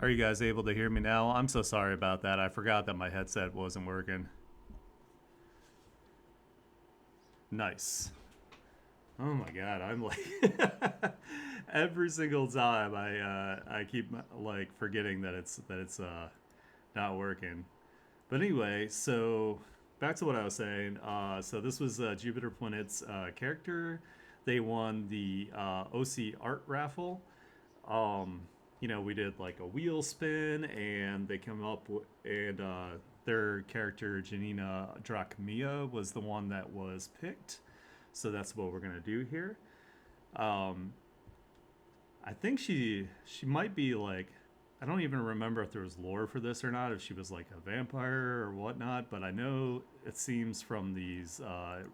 Are you guys able to hear me now? I'm so sorry about that. I forgot that my headset wasn't working. Nice. Oh my god, I'm like every single time I keep like forgetting that it's not working. But anyway, so back to what I was saying. So this was Jupiter Plinit's character. They won the OC art raffle. um we did like a wheel spin, and they come up and their character Janina Drakima was the one that was picked. So that's what we're gonna do here. um I think she might be like, I don't even remember if there was lore for this or not, if she was like a vampire or whatnot, but I know it seems from these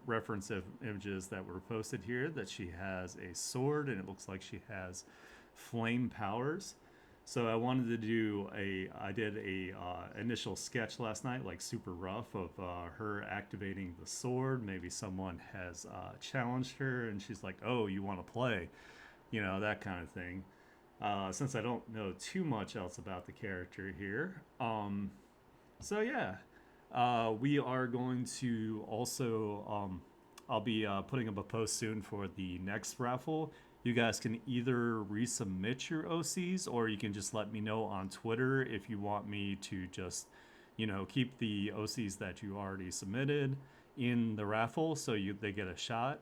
reference images that were posted here that she has a sword, and it looks like she has flame powers. So I did a initial sketch last night, like super rough, of her activating the sword. Maybe someone has challenged her, and she's like, "Oh, you want to play?" That kind of thing. Since I don't know too much else about the character here. So yeah, we are going to also. I'll be putting up a post soon for the next raffle. You guys can either resubmit your OCs, or you can just let me know on Twitter if you want me to just, keep the OCs that you already submitted in the raffle, so they get a shot.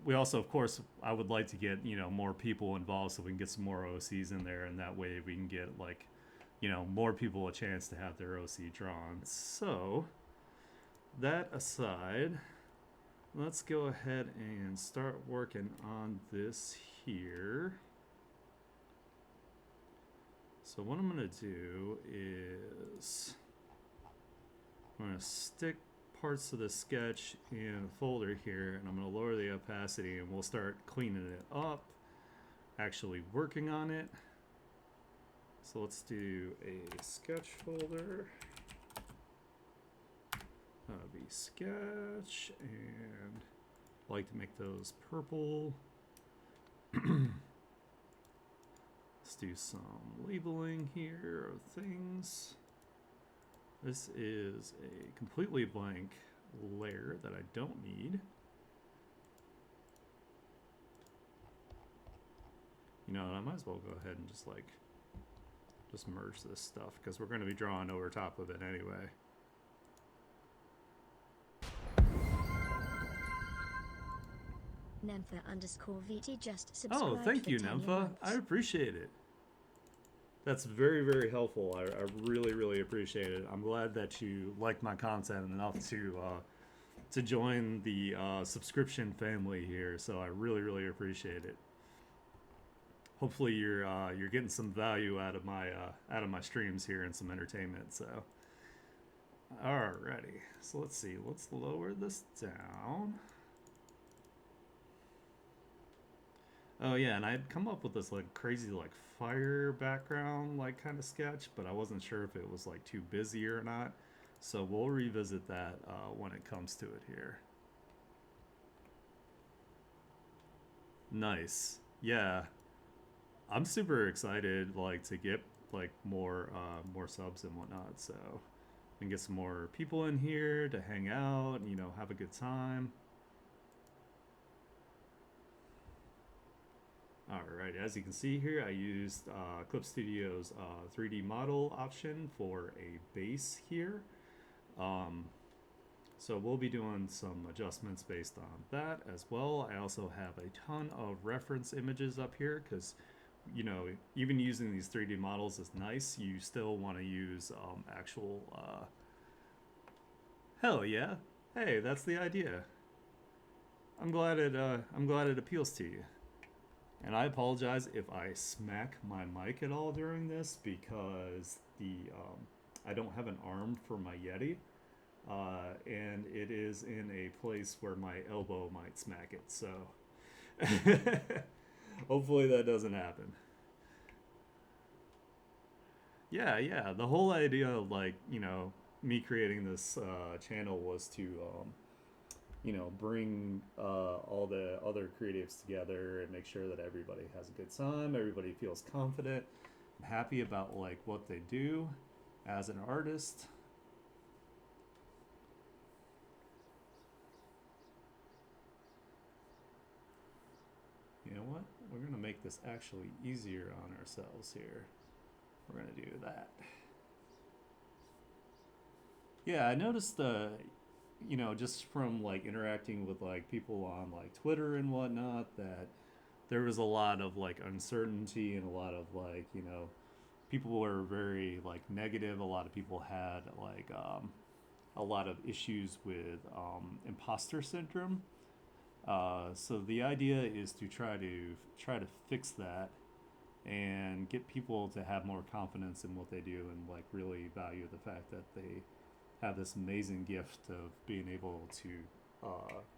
We also, of course, I would like to get more people involved so we can get some more OCs in there, and that way we can get like more people a chance to have their OC drawn. So that aside, let's go ahead and start working on this here. So what I'm gonna do is I'm gonna stick parts of the sketch in a folder here, and I'm going to lower the opacity, and we'll start cleaning it up, actually working on it. So let's do a sketch folder. That'll be sketch, and I like to make those purple. Let's do some labeling here of things. This is a completely blank layer that I don't need. I might as well go ahead and just merge this stuff, because we're going to be drawing over top of it anyway. Nympha_VT just subscribed. Oh, thank you, Nympha. I appreciate it. That's very, very helpful. I really, really appreciate it. I'm glad that you like my content enough to join the subscription family here. So I really, really appreciate it. Hopefully you're getting some value out of my streams here, and some entertainment. So, alrighty. So let's see. Let's lower this down. Oh yeah, and I'd come up with this like crazy like fire background like kind of sketch, but I wasn't sure if it was like too busy or not. So we'll revisit that when it comes to it here. Nice. Yeah, I'm super excited like to get like more subs and whatnot. So and get some more people in here to hang out, have a good time. Alright, as you can see here, I used Clip Studio's 3D model option for a base here. So we'll be doing some adjustments based on that as well. I also have a ton of reference images up here, because even using these 3D models is nice. You still want to use actual hell yeah. Hey, that's the idea. I'm glad it appeals to you. And I apologize if I smack my mic at all during this, because I don't have an arm for my Yeti, and it is in a place where my elbow might smack it. So hopefully that doesn't happen. Yeah. The whole idea of me creating this channel was to bring all the other creatives together and make sure that everybody has a good time, everybody feels confident, I'm happy about like what they do as an artist. You know what? We're gonna make this actually easier on ourselves here. We're gonna do that. Yeah, I noticed just from like interacting with like people on like Twitter and whatnot, that there was a lot of like uncertainty and a lot of like, people were very like negative. A lot of people had like a lot of issues with imposter syndrome. So the idea is to try to fix that and get people to have more confidence in what they do and like really value the fact that they have this amazing gift of being able to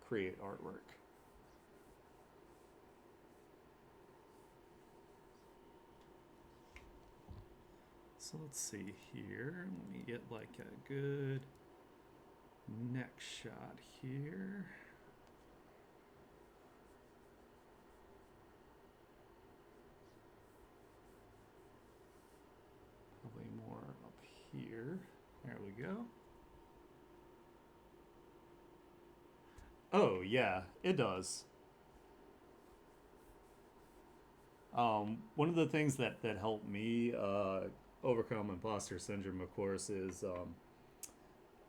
create artwork. So let's see here. Let me get like a good neck shot here. Probably more up here. There we go. Oh yeah, it does. One of the things that helped me overcome imposter syndrome, of course, is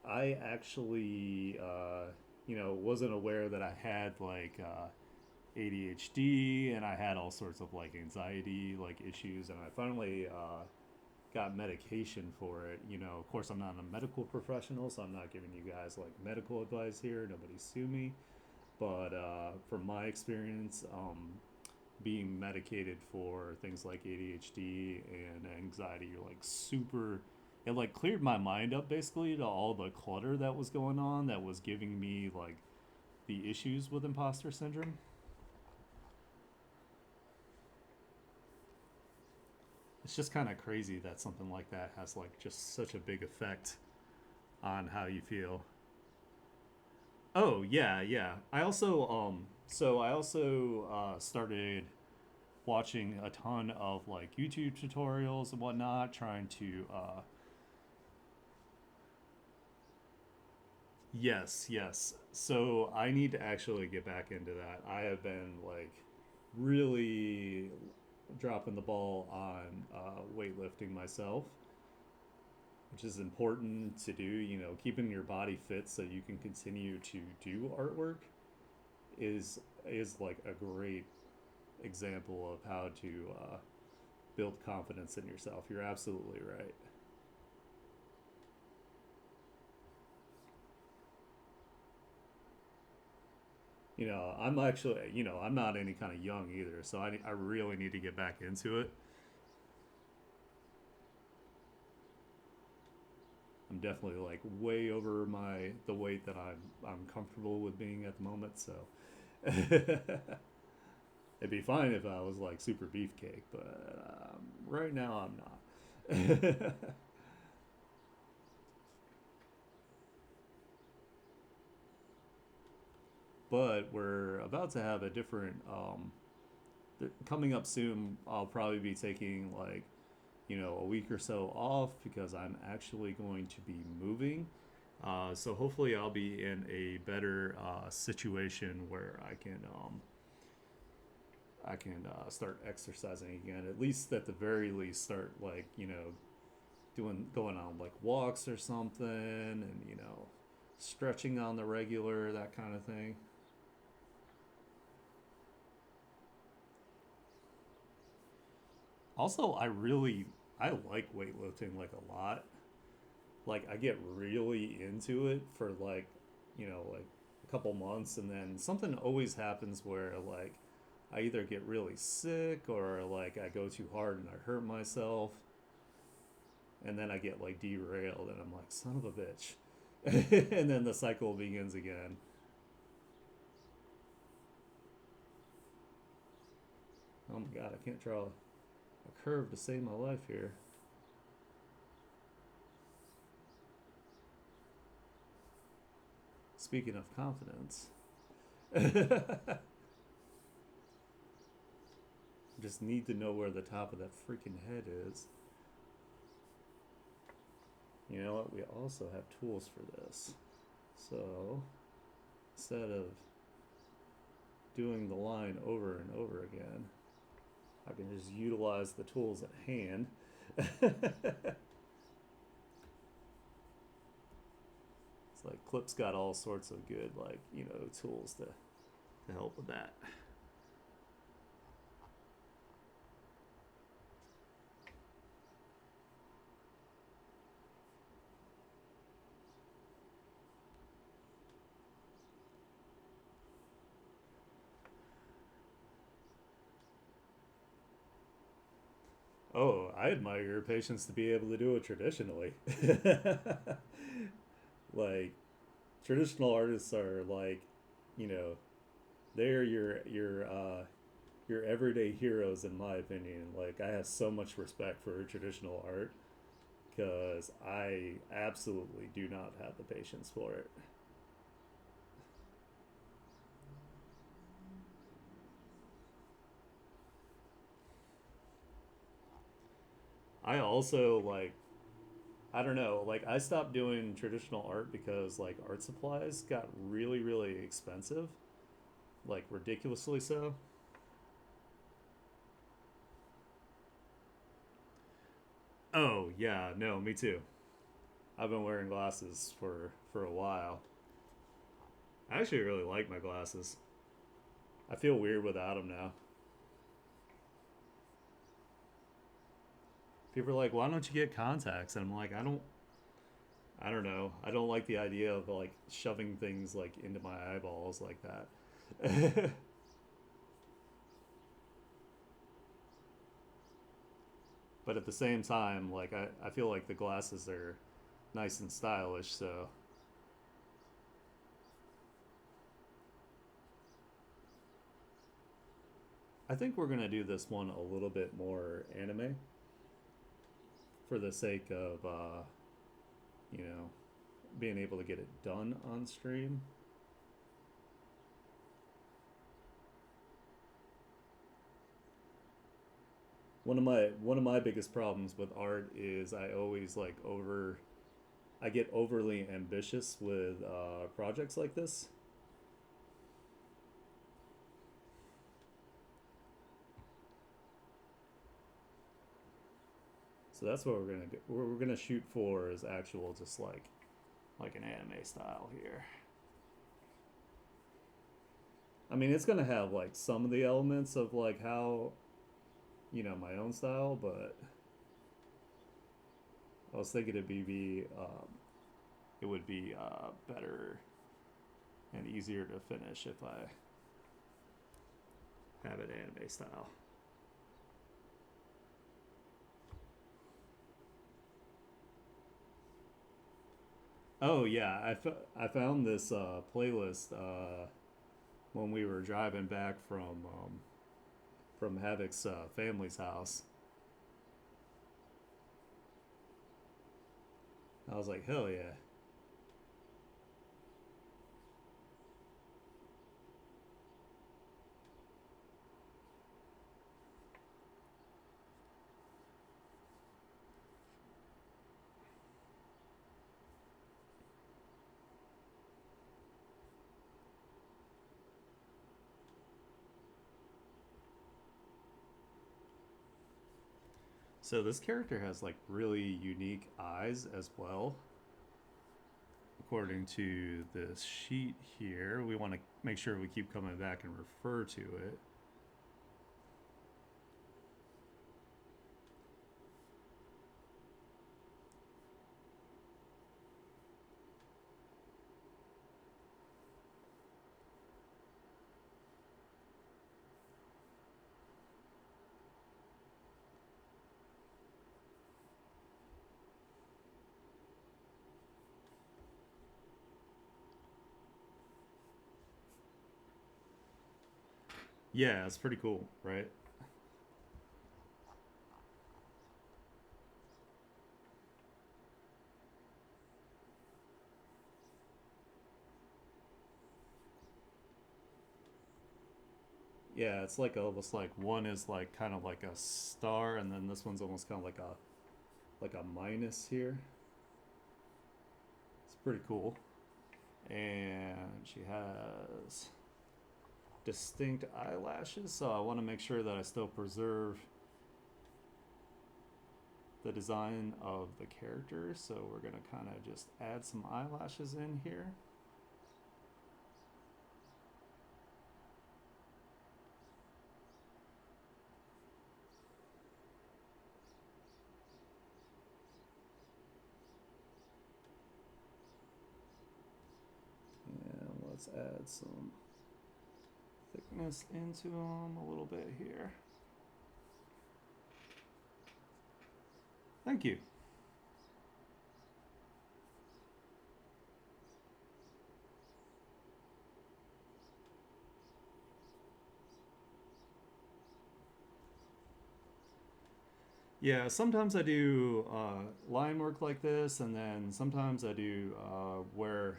I actually wasn't aware that I had like ADHD, and I had all sorts of like anxiety like issues, and I finally got medication for it. Of course, I'm not a medical professional, so I'm not giving you guys like medical advice here. Nobody sue me. But from my experience, being medicated for things like ADHD and anxiety, you're like super. It like cleared my mind up basically to all the clutter that was going on that was giving me like the issues with imposter syndrome. It's just kind of crazy that something like that has like just such a big effect on how you feel. Oh yeah, yeah. I also started watching a ton of like YouTube tutorials and whatnot, trying to yes, yes. So I need to actually get back into that. I have been like really dropping the ball on weightlifting myself, which is important to do. Keeping your body fit so you can continue to do artwork is like a great example of how to build confidence in yourself. You're absolutely right. I'm actually, I'm not any kind of young either, so I really need to get back into it. I'm definitely like way over the weight that I'm comfortable with being at the moment, so it'd be fine if I was like super beefcake, but right now I'm not. But we're about to have a different coming up soon. I'll probably be taking like a week or so off because I'm actually going to be moving. So hopefully I'll be in a better situation where I can start exercising again. At least at the very least, start like doing going on like walks or something, and stretching on the regular, that kind of thing. Also, I like weightlifting like a lot. Like I get really into it for like a couple months, and then something always happens where like I either get really sick or like I go too hard and I hurt myself, and then I get like derailed, and I'm like, son of a bitch. And then the cycle begins again. Oh my god, I can't draw a curve to save my life here. Speaking of confidence. Just need to know where the top of that freaking head is. You know what? We also have tools for this. So instead of doing the line over and over again, I can just utilize the tools at hand. It's like Clip's got all sorts of good, like, tools to help with that. Oh, I admire your patience to be able to do it traditionally. Like, traditional artists are like, you know, they're your everyday heroes in my opinion. Like, I have so much respect for traditional art because I absolutely do not have the patience for it. I also like, I don't know, like I stopped doing traditional art because like art supplies got really really expensive, like ridiculously so. Oh, yeah, no, me too. I've been wearing glasses for a while. I actually really like my glasses. I feel weird without them now. People are like, "Why don't you get contacts?" And I'm like, I don't know. I don't like the idea of like shoving things like into my eyeballs like that. But at the same time, like I feel like the glasses are nice and stylish, so I think we're gonna do this one a little bit more anime for the sake of you know, being able to get it done on stream. One of my biggest problems with art is I always like over I get overly ambitious with projects like this. So that's what we're gonna do. What we're gonna shoot for is actual, just like an anime style here. I mean, it's gonna have like some of the elements of like how my own style, but I was thinking it would be better and easier to finish if I have it anime style. Oh yeah, I found this playlist when we were driving back from Havoc's family's house. I was like, hell yeah. So this character has like really unique eyes as well. According to this sheet here, we want to make sure we keep coming back and refer to it. Yeah, it's pretty cool, right? Yeah, it's like almost like one is like kind of like a star, and then this one's almost kind of like a minus here. It's pretty cool. And she has distinct eyelashes, so I want to make sure that I still preserve the design of the character. So we're gonna kind of just add some eyelashes in here. And let's add some thickness into them a little bit here. Thank you. Yeah, sometimes I do line work like this, and then sometimes I do where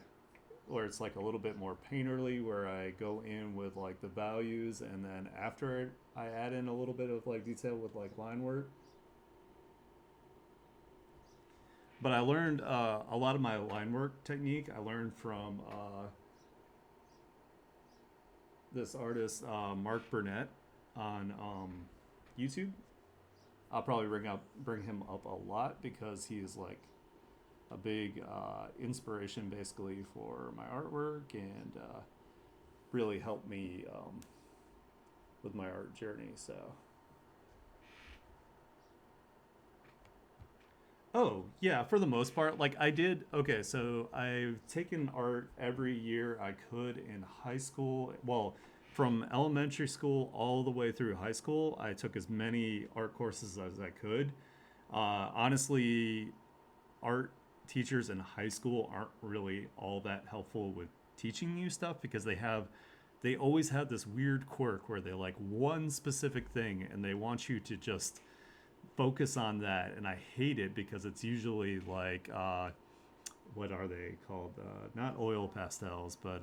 it's like a little bit more painterly, where I go in with like the values, and then after it, I add in a little bit of like detail with like line work. But I learned a lot of my line work technique. I learned from this artist Mark Burnett on YouTube. I'll probably bring him up a lot because he is like a big inspiration basically for my artwork, and really helped me with my art journey. So, oh yeah, for the most part, like I did. Okay, so I've taken art every year I could in high school. Well, from elementary school all the way through high school, I took as many art courses as I could. Honestly, art teachers in high school aren't really all that helpful with teaching you stuff because they always have this weird quirk where they like one specific thing and they want you to just focus on that, and I hate it because it's usually like what are they called, not oil pastels, but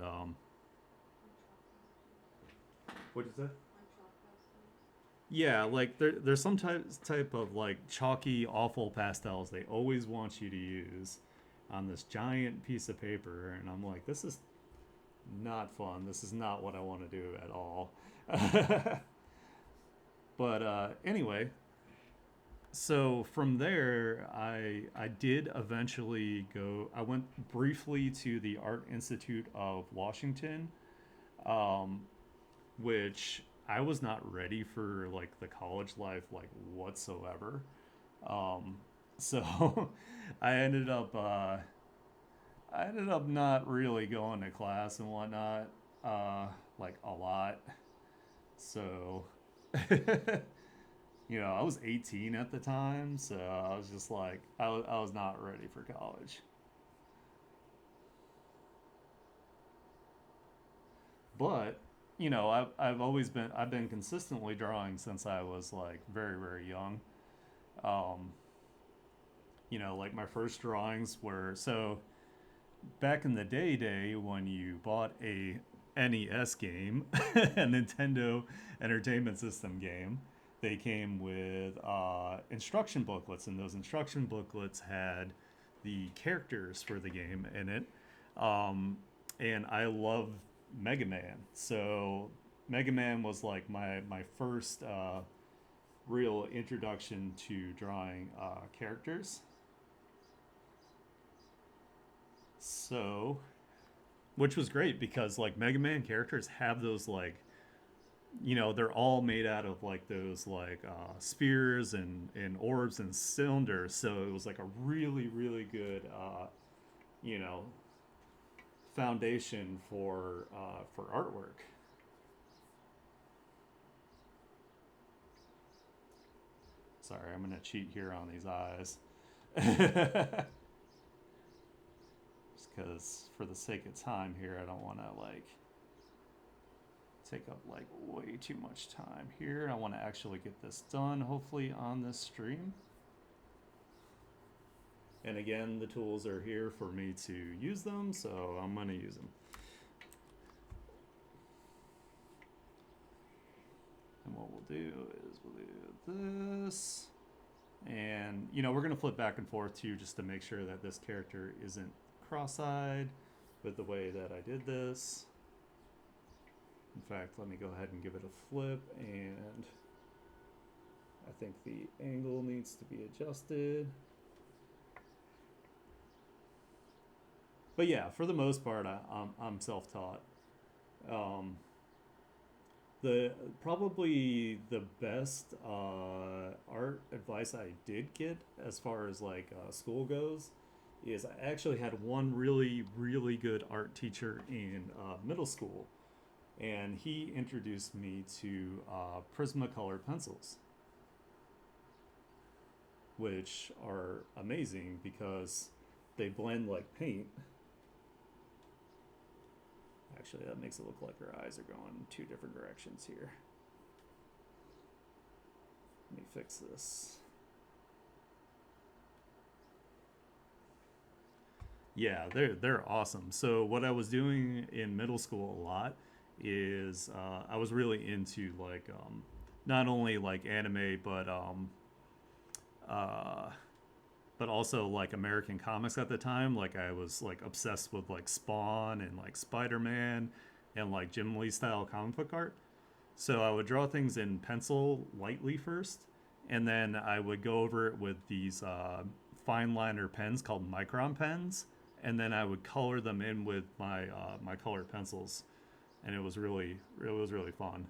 what is that? Yeah, like there's some type of like chalky, awful pastels they always want you to use on this giant piece of paper, and I'm like, this is not fun. This is not what I want to do at all. But anyway, so from there, I did eventually go. I went briefly to the Art Institute of Washington, um, which I was not ready for like the college life like whatsoever. Um, so I ended up not really going to class and whatnot, like a lot. So I was 18 at the time, so I was just like I was not ready for college. But I've been consistently drawing since I was like very very young. Um, like my first drawings were so back in the day when you bought a NES game, a Nintendo Entertainment System game, they came with instruction booklets, and those instruction booklets had the characters for the game in it. Um, and I love Mega Man, so Mega Man was like my first real introduction to drawing characters. So, which was great because like Mega Man characters have those like they're all made out of like those like spears and orbs and cylinders, so it was like a really really good you know foundation for artwork. Sorry, I'm gonna cheat here on these eyes. Just because for the sake of time here, I don't want to like take up like way too much time here. I want to actually get this done, hopefully on this stream. And again, the tools are here for me to use them, so I'm going to use them. what we'll do is we'll do this. And, we're going to flip back and forth too, just to make sure that this character isn't cross-eyed with the way that I did this. In fact, let me go ahead and give it a flip, and I think the angle needs to be adjusted. But yeah, for the most part, I'm self-taught. Probably the best art advice I did get as far as like school goes is I actually had one really, really good art teacher in middle school, and he introduced me to Prismacolor pencils, which are amazing because they blend like paint. Actually, that makes it look like her eyes are going two different directions here. Let me fix this. Yeah, they're awesome. So what I was doing in middle school a lot is I was really into like not only like anime uh, but also like American comics at the time. Like I was like obsessed with like Spawn and like Spider-Man and like Jim Lee style comic book art. So I would draw things in pencil lightly first, and then I would go over it with these fine liner pens called micron pens, and then I would color them in with my colored pencils, and it was really fun.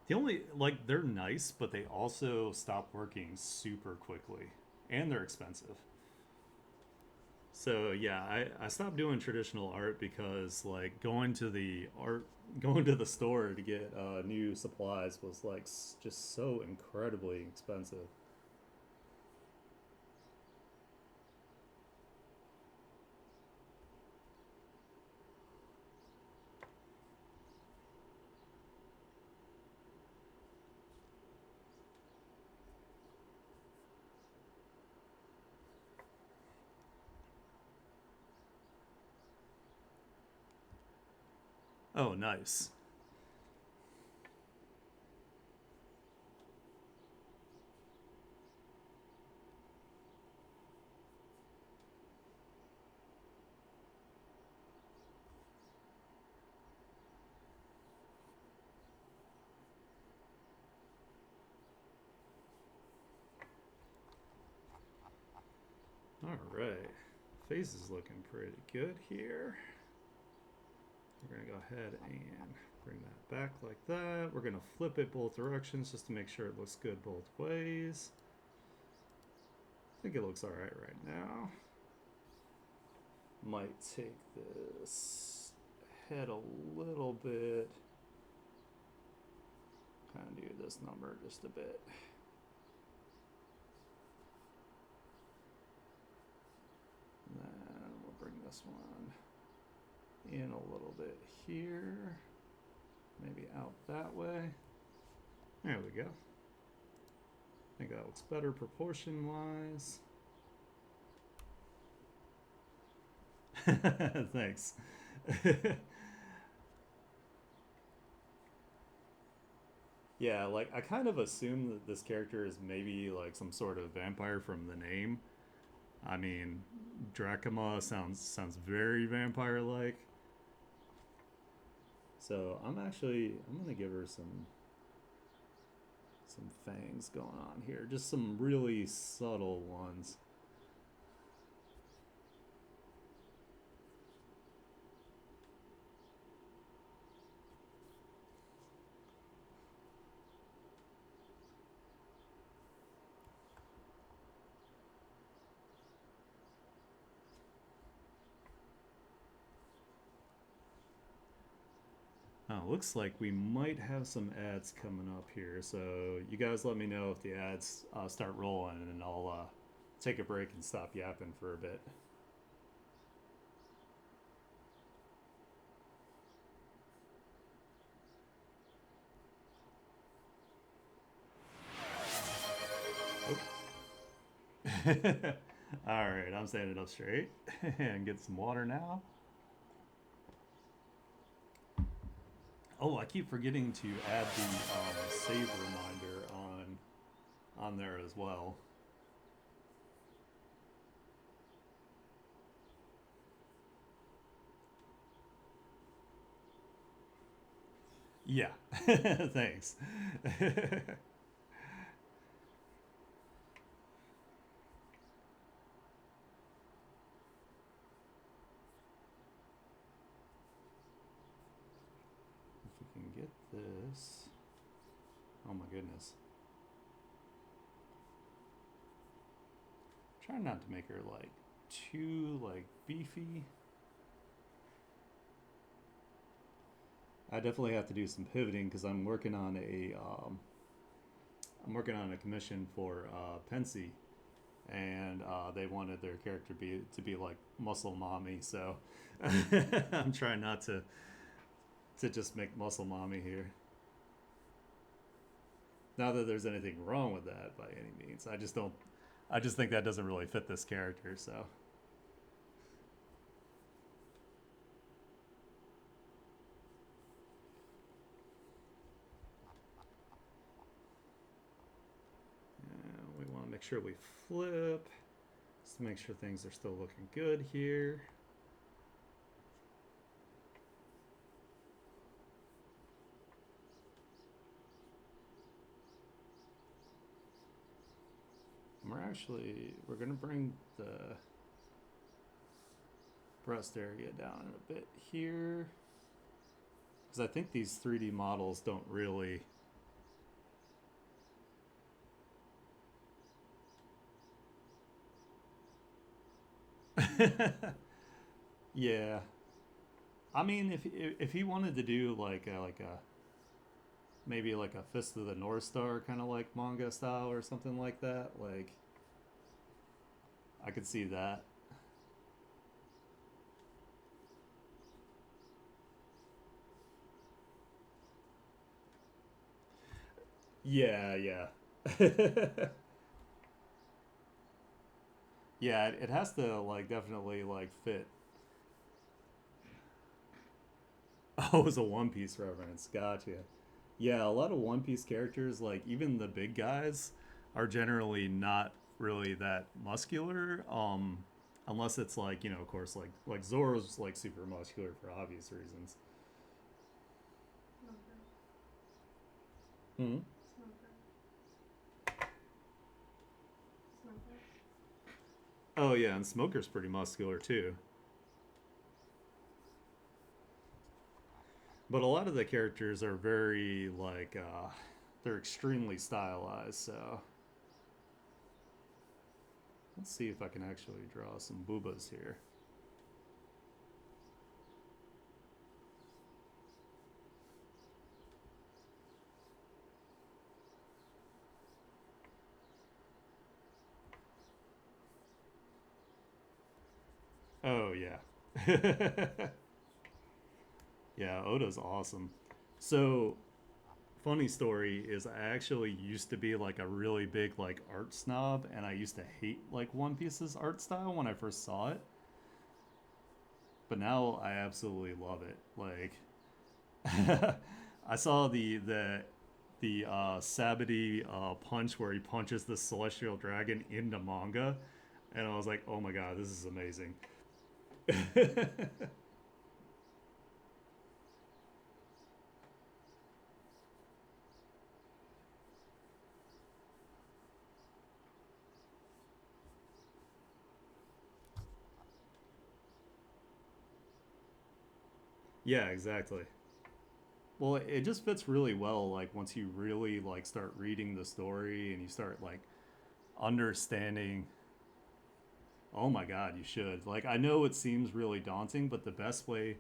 The only like they're nice, but they also stop working super quickly, and they're expensive. So yeah, I stopped doing traditional art because like going to the store to get new supplies was like just so incredibly expensive. Oh, nice. All right, face is looking pretty good here. We're gonna go ahead and bring that back like that. We're gonna flip it both directions just to make sure it looks good both ways. I think it looks all right now. Might take this head a little bit. Kind of do this number just a bit. And then we'll bring this one in a little bit here. Maybe out that way. There we go. I think that looks better proportion wise. Thanks. Yeah, like I kind of assume that this character is maybe like some sort of vampire from the name. I mean, Drakima sounds very vampire like. So I'm gonna give her some fangs going on here, just some really subtle ones. Oh, looks like we might have some ads coming up here. So you guys let me know if the ads start rolling, and I'll take a break and stop yapping for a bit. All right, I'm standing up straight and get some water now. Oh, I keep forgetting to add the save reminder on there as well. Yeah, thanks. If we can get this. Oh my goodness. Try not to make her like too like beefy. I definitely have to do some pivoting because I'm working on a commission for Pensy, and they wanted their character to be like muscle mommy. So I'm trying not to just make muscle mommy here. Not that there's anything wrong with that by any means. I just don't. I just think that doesn't really fit this character. So we want to make sure we flip just to make sure things are still looking good here. We're gonna bring the breast area down a bit here because I think these 3D models don't really. Yeah, I mean, if he wanted to do like a maybe like a Fist of the North Star kind of like manga style or something like that, like I could see that. Yeah, yeah. Yeah, it has to like definitely like fit. Oh, it was a One Piece reference. Gotcha. Yeah, a lot of One Piece characters, like even the big guys, are generally not really that muscular. Unless it's like of course, like Zoro's like super muscular for obvious reasons. Hmm. Oh yeah, and Smoker's pretty muscular too. But a lot of the characters are very like they're extremely stylized. So let's see if I can actually draw some boobas here. Oh yeah. Yeah, Oda's awesome. So, funny story is I actually used to be like a really big like art snob and I used to hate like One Piece's art style when I first saw it. But now I absolutely love it. Like I saw the Sabity punch where he punches the celestial dragon into manga and I was like, "Oh my god, this is amazing." Yeah, exactly. Well, it just fits really well like once you really like start reading the story and you start like understanding. Oh my god, you should. Like I know it seems really daunting, but the best way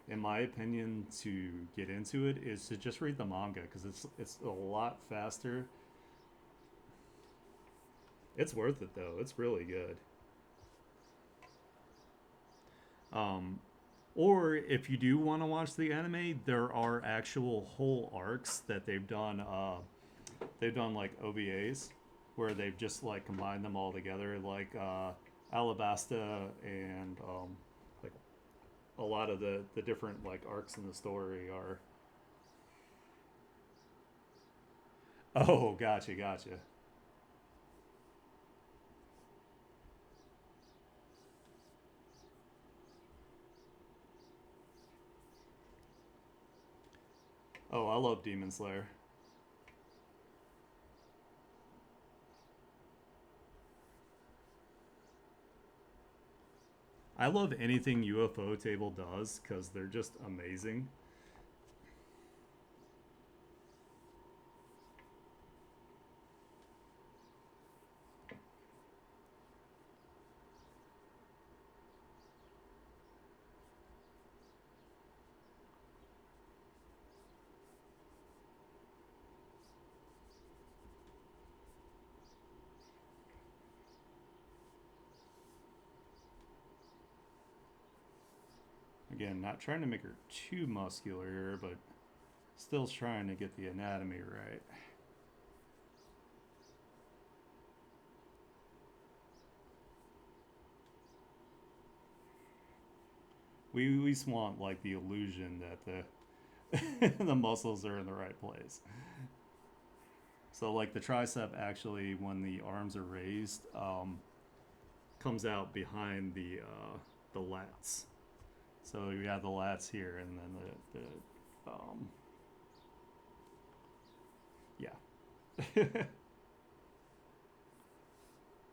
in my opinion to get into it is to just read the manga cuz it's a lot faster. It's worth it though. It's really good. Um or if you do want to watch the anime, there are actual whole arcs that they've done like OVAs. where they've just like combined them all together, like Alabasta and like a lot of the different like arcs in the story are. Oh, gotcha, gotcha. Oh, I love Demon Slayer. I love anything UFO Table does because they're just amazing. Again, not trying to make her too muscular here, but still trying to get the anatomy right. We just want like the illusion that the the muscles are in the right place. So like the tricep actually, when the arms are raised, comes out behind the lats. So you have the lats here, and then the yeah.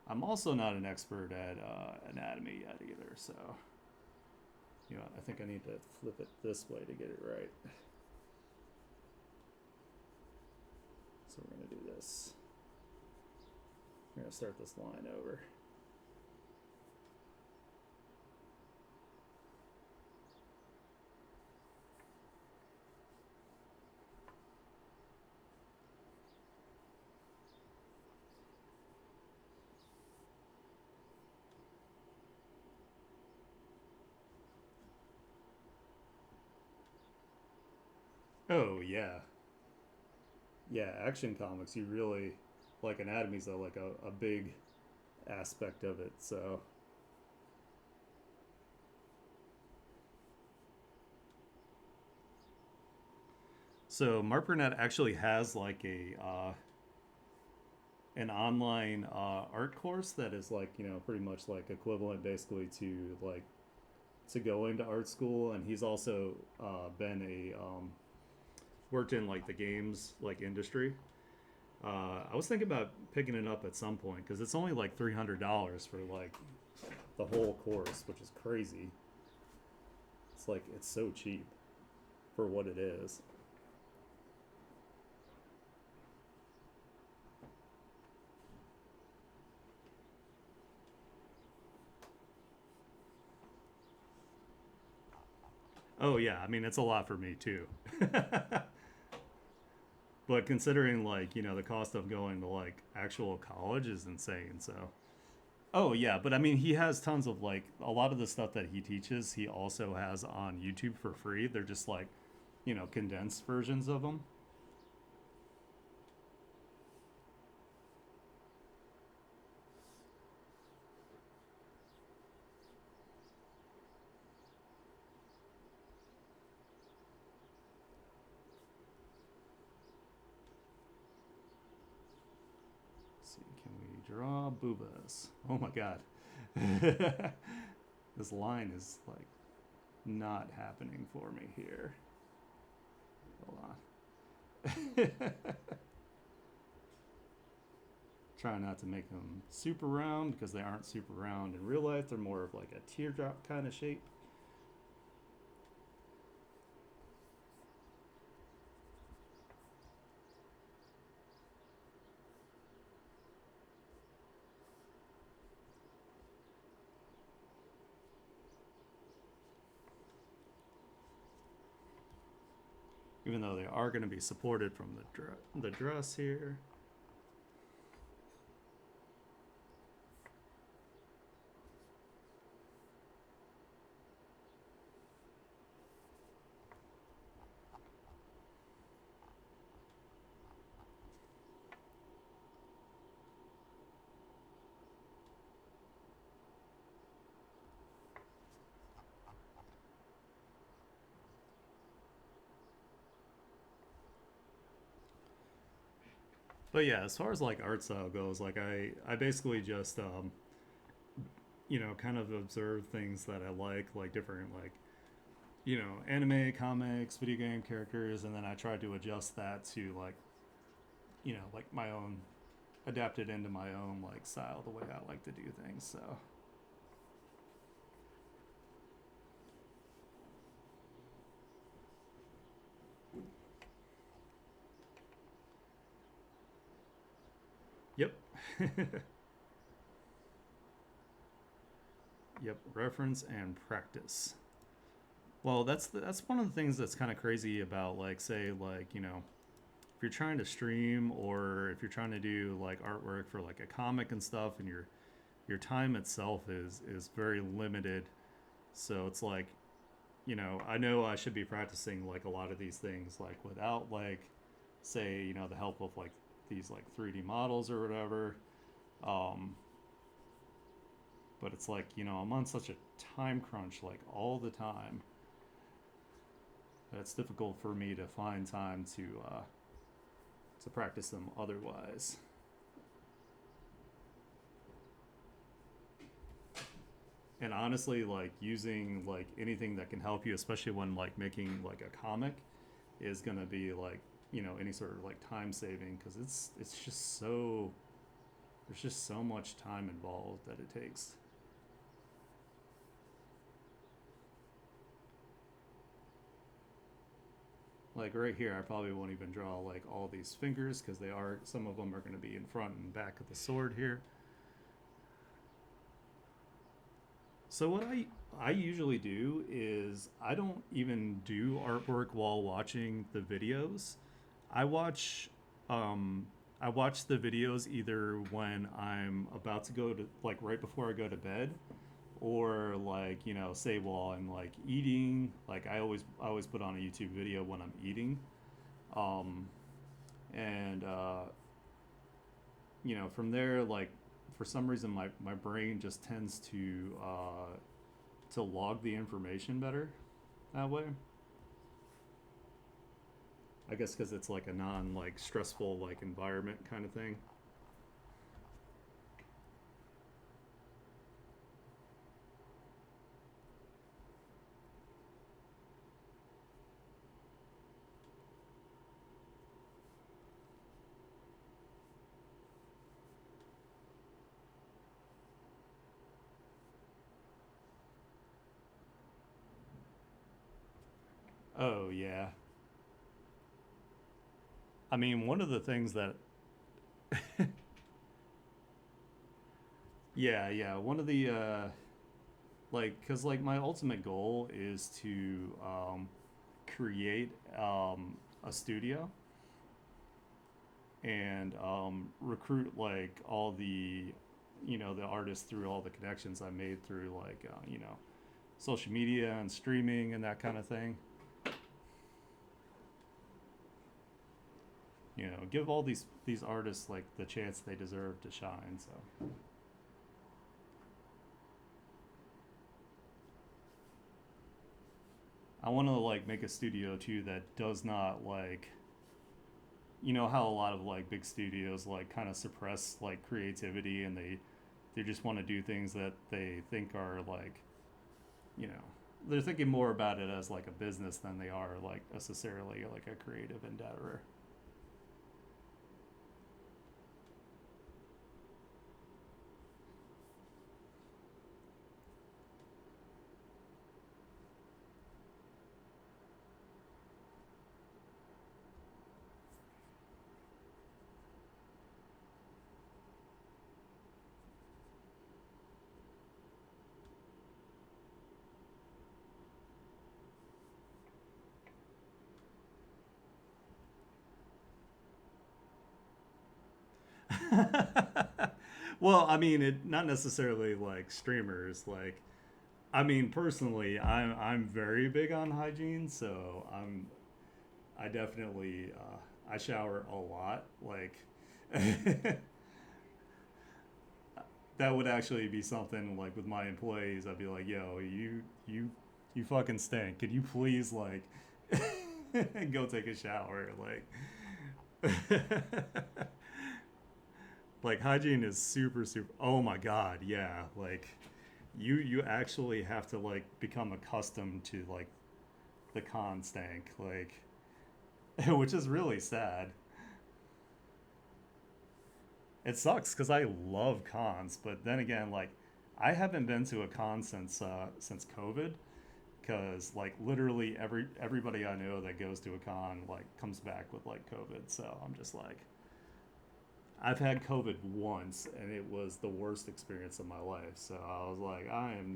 I'm also not an expert at anatomy yet either, so I think I need to flip it this way to get it right. So we're gonna do this. We're gonna start this line over. Oh yeah, yeah. Action comics, you really like anatomy's like a big aspect of it. So Marpernet actually has like a an online art course that is like pretty much like equivalent basically to like to going to art school, and he's also been a worked in like the games like industry. I was thinking about picking it up at some point because it's only like $300 for like the whole course, which is crazy. It's like it's so cheap for what it is. Oh yeah, I mean it's a lot for me too. But considering like the cost of going to like actual college is insane. So oh yeah, but I mean he has tons of like a lot of the stuff that he teaches. He also has on YouTube for free. They're just like condensed versions of them. Let's see, can we draw boobas? Oh my god, this line is like not happening for me here. Hold on. Try not to make them super round because they aren't super round in real life. They're more of like a teardrop kind of shape. Even though they are going to be supported from the dress here. But yeah, as far as like art style goes, like I basically just kind of observe things that I like different like anime, comics, video game characters, and then I try to adjust that to like like my own, adapt it into my own like style, the way I like to do things. So yep. Yep, reference and practice. Well, that's one of the things that's kind of crazy about like say like if you're trying to stream or if you're trying to do like artwork for like a comic and stuff, and your time itself is very limited. So it's like I know I should be practicing like a lot of these things like without like say the help of like these like 3D models or whatever. Um, but it's like I'm on such a time crunch like all the time that it's difficult for me to find time to practice them otherwise. And honestly, like using like anything that can help you, especially when like making like a comic, is gonna be like any sort of like time saving, because it's just so there's just so much time involved that it takes. Like right here, I probably won't even draw like all these fingers because they are some of them are going to be in front and back of the sword here. So what I usually do is I don't even do artwork while watching the videos. I watch um I watch the videos either when I'm about to go to like right before I go to bed, or like say while I'm like eating. Like I always put on a YouTube video when I'm eating. um and from there, like for some reason my brain just tends to log the information better that way. I guess because it's like a non like stressful like environment kind of thing. Oh yeah. I mean, one of the things that yeah, one of the like cuz like my ultimate goal is to create a studio and recruit like all the the artists through all the connections I made through like social media and streaming and that kind of thing. Give all these artists like the chance they deserve to shine. So I want to like make a studio too that does not like how a lot of like big studios like kind of suppress like creativity, and they just want to do things that they think are like you know they're thinking more about it as like a business than they are like necessarily like a creative endeavor. Well, I mean, it not necessarily like streamers. Like, I mean, personally, I'm very big on hygiene, so I definitely I shower a lot. Like, that would actually be something like with my employees. I'd be like, "Yo, you fucking stink. Could you please like go take a shower?" Like, Like hygiene is super super. Oh my god, yeah. Like you actually have to like become accustomed to like the con stank, like which is really sad. It sucks because I love cons, but then again, like I haven't been to a con since COVID, because like literally everybody I know that goes to a con like comes back with like COVID. So I'm just like, I've had COVID once and it was the worst experience of my life. So I was like, I'm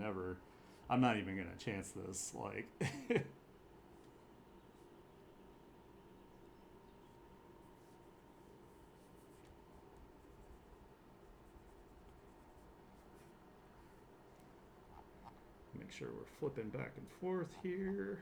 not even gonna chance this. Like, make sure we're flipping back and forth here.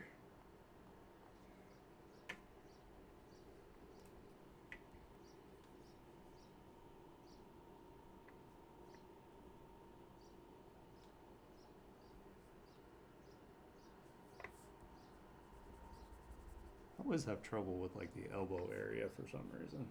I always have trouble with like the elbow area for some reason.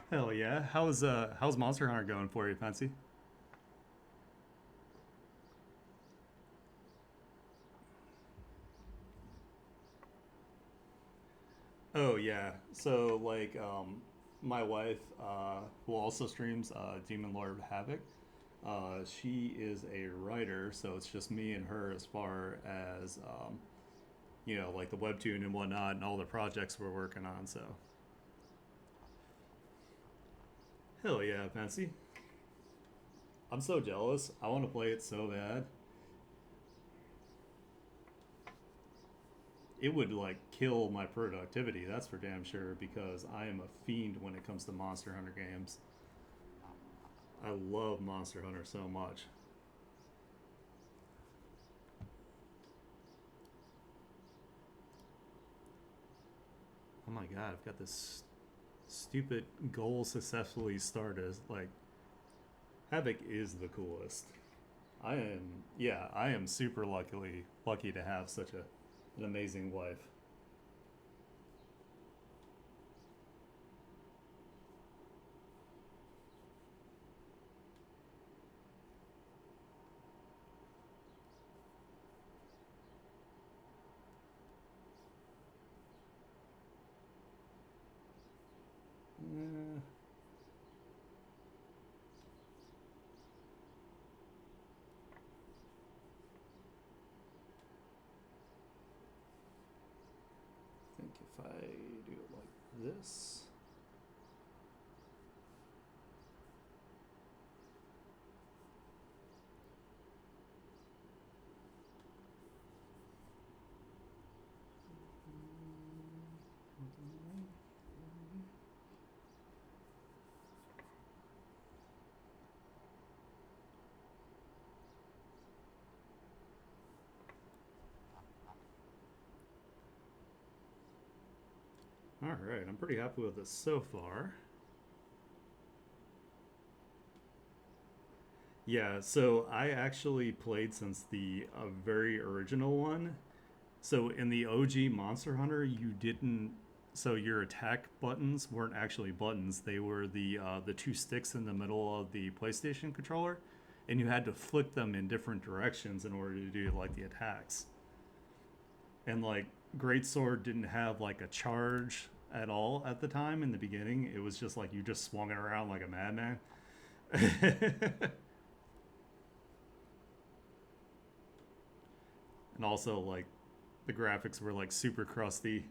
Hell yeah! How's Monster Hunter going for you, Fancy? Oh yeah. So like my wife, who also streams Demon Lord Havoc, she is a writer, so it's just me and her as far as like the webtoon and whatnot, and all the projects we're working on. So hell yeah, Fancy. I'm so jealous. I want to play it so bad. It would like kill my productivity. That's for damn sure because I am a fiend when it comes to Monster Hunter games. I love Monster Hunter so much. Oh my god, I've got this stupid goal successfully started. Like Havoc is the coolest. I am super lucky to have such an amazing wife. Eh, I think if I do it like this. All right, I'm pretty happy with this so far. Yeah, so I actually played since the very original one. So in the OG Monster Hunter, you didn't. So your attack buttons weren't actually buttons; they were the two sticks in the middle of the PlayStation controller, and you had to flick them in different directions in order to do like the attacks. And like Great Sword didn't have like a charge at all at the time in the beginning. It was just like you just swung it around like a madman. And also like the graphics were like super crusty.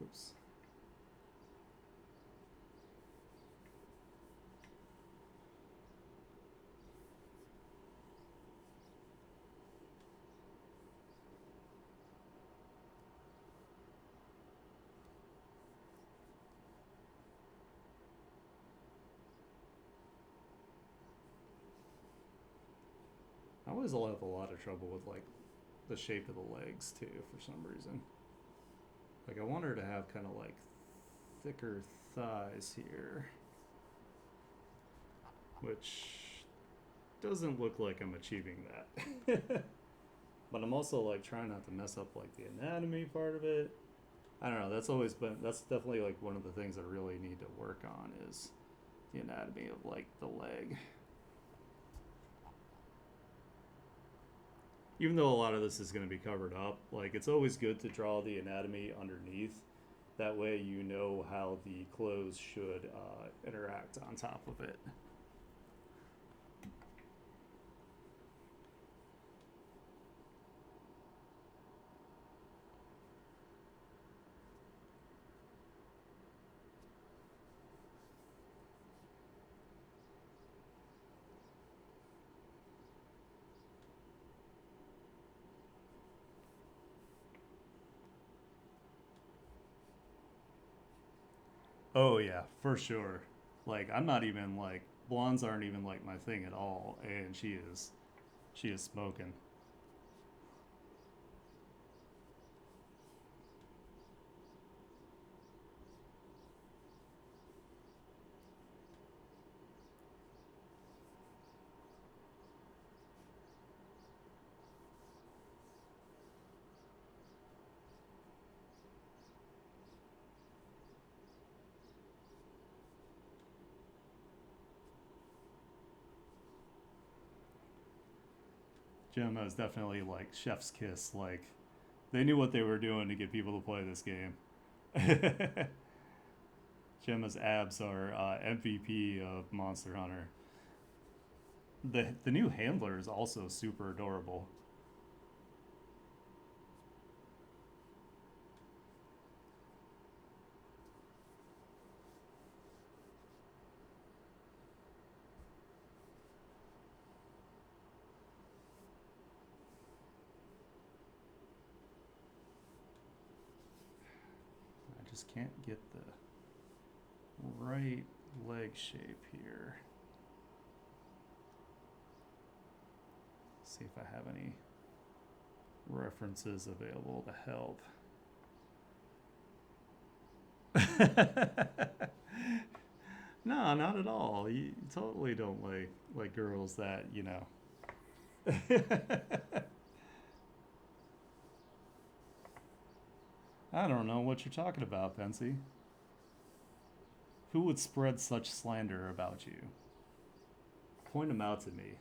Oops. I always will have a lot of trouble with like the shape of the legs too for some reason. Like I want her to have kind of like thicker thighs here, which doesn't look like I'm achieving that. But I'm also like trying not to mess up like the anatomy part of it. I don't know. That's definitely like one of the things I really need to work on is the anatomy of like the leg. Even though a lot of this is going to be covered up, like it's always good to draw the anatomy underneath. That way you know how the clothes should interact on top of it. Oh yeah, for sure. Like I'm not even like blondes aren't even like my thing at all, and she is smoking. Gemma is definitely like chef's kiss. Like they knew what they were doing to get people to play this game. Gemma's abs are MVP of Monster Hunter. The new handler is also super adorable. I just can't get the right leg shape here. See if I have any references available to help. No, not at all. You totally don't like girls that, you know. I don't know what you're talking about, Pensy. Who would spread such slander about you? Point them out to me.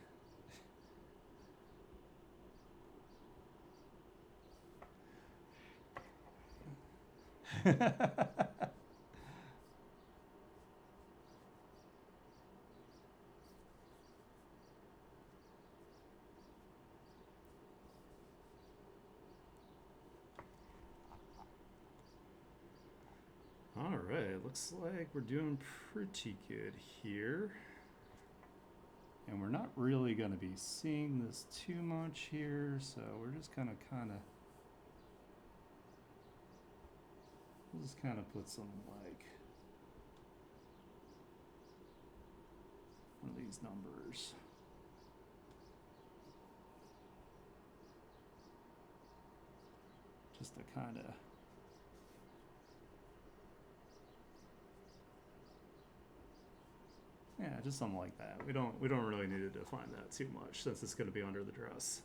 All right, looks like we're doing pretty good here. And we're not really going to be seeing this too much here, so we're just going to we'll just kind of put some like one of these numbers. Just to kind of yeah, just something like that. We don't really need to define that too much since it's going to be under the dress.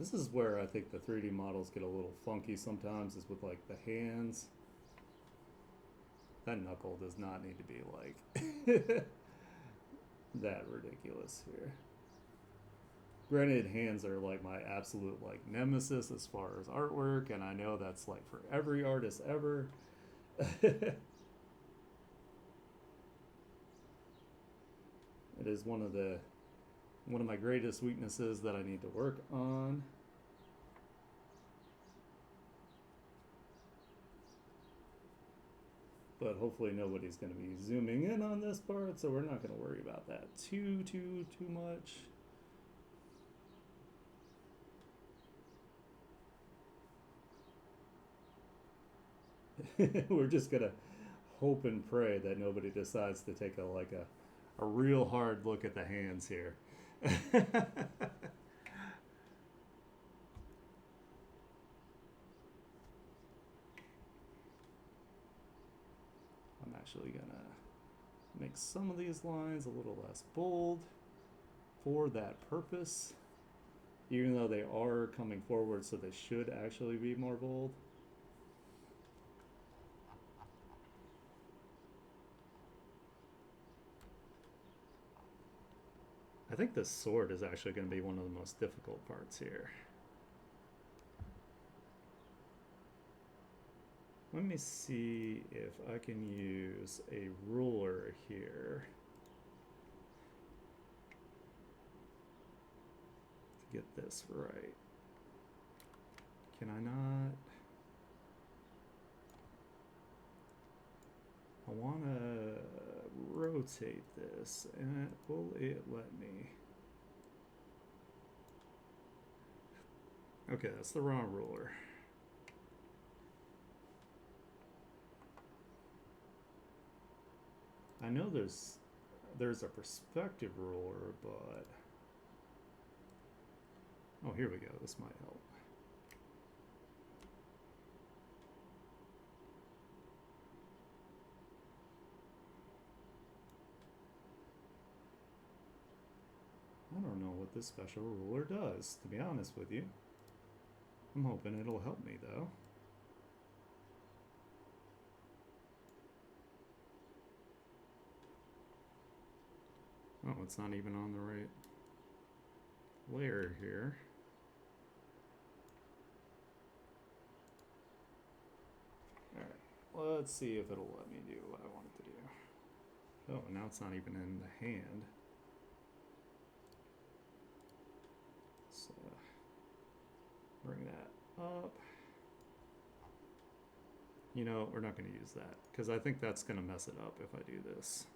This is where I think the 3D models get a little funky sometimes, is with like the hands. That knuckle does not need to be like that ridiculous here. Granted, hands are like my absolute like nemesis as far as artwork, and I know that's like for every artist ever. It is one of my greatest weaknesses that I need to work on. But hopefully nobody's going to be zooming in on this part, so we're not going to worry about that too much. We're just going to hope and pray that nobody decides to take a real hard look at the hands here. I'm actually going to make some of these lines a little less bold for that purpose, even though they are coming forward, so they should actually be more bold. I think this sword is actually going to be one of the most difficult parts here. Let me see if I can use a ruler here to get this right. Can I not? I want to rotate this, and will it let me? Okay, that's the wrong ruler. I know there's a perspective ruler, but oh, here we go. This might help. I don't know what this special ruler does, to be honest with you. I'm hoping it'll help me, though. Oh, it's not even on the right layer here. Alright, let's see if it'll let me do what I want it to do. Oh, now it's not even in the hand. Let's bring that up. You know, we're not going to use that, because I think that's going to mess it up if I do this.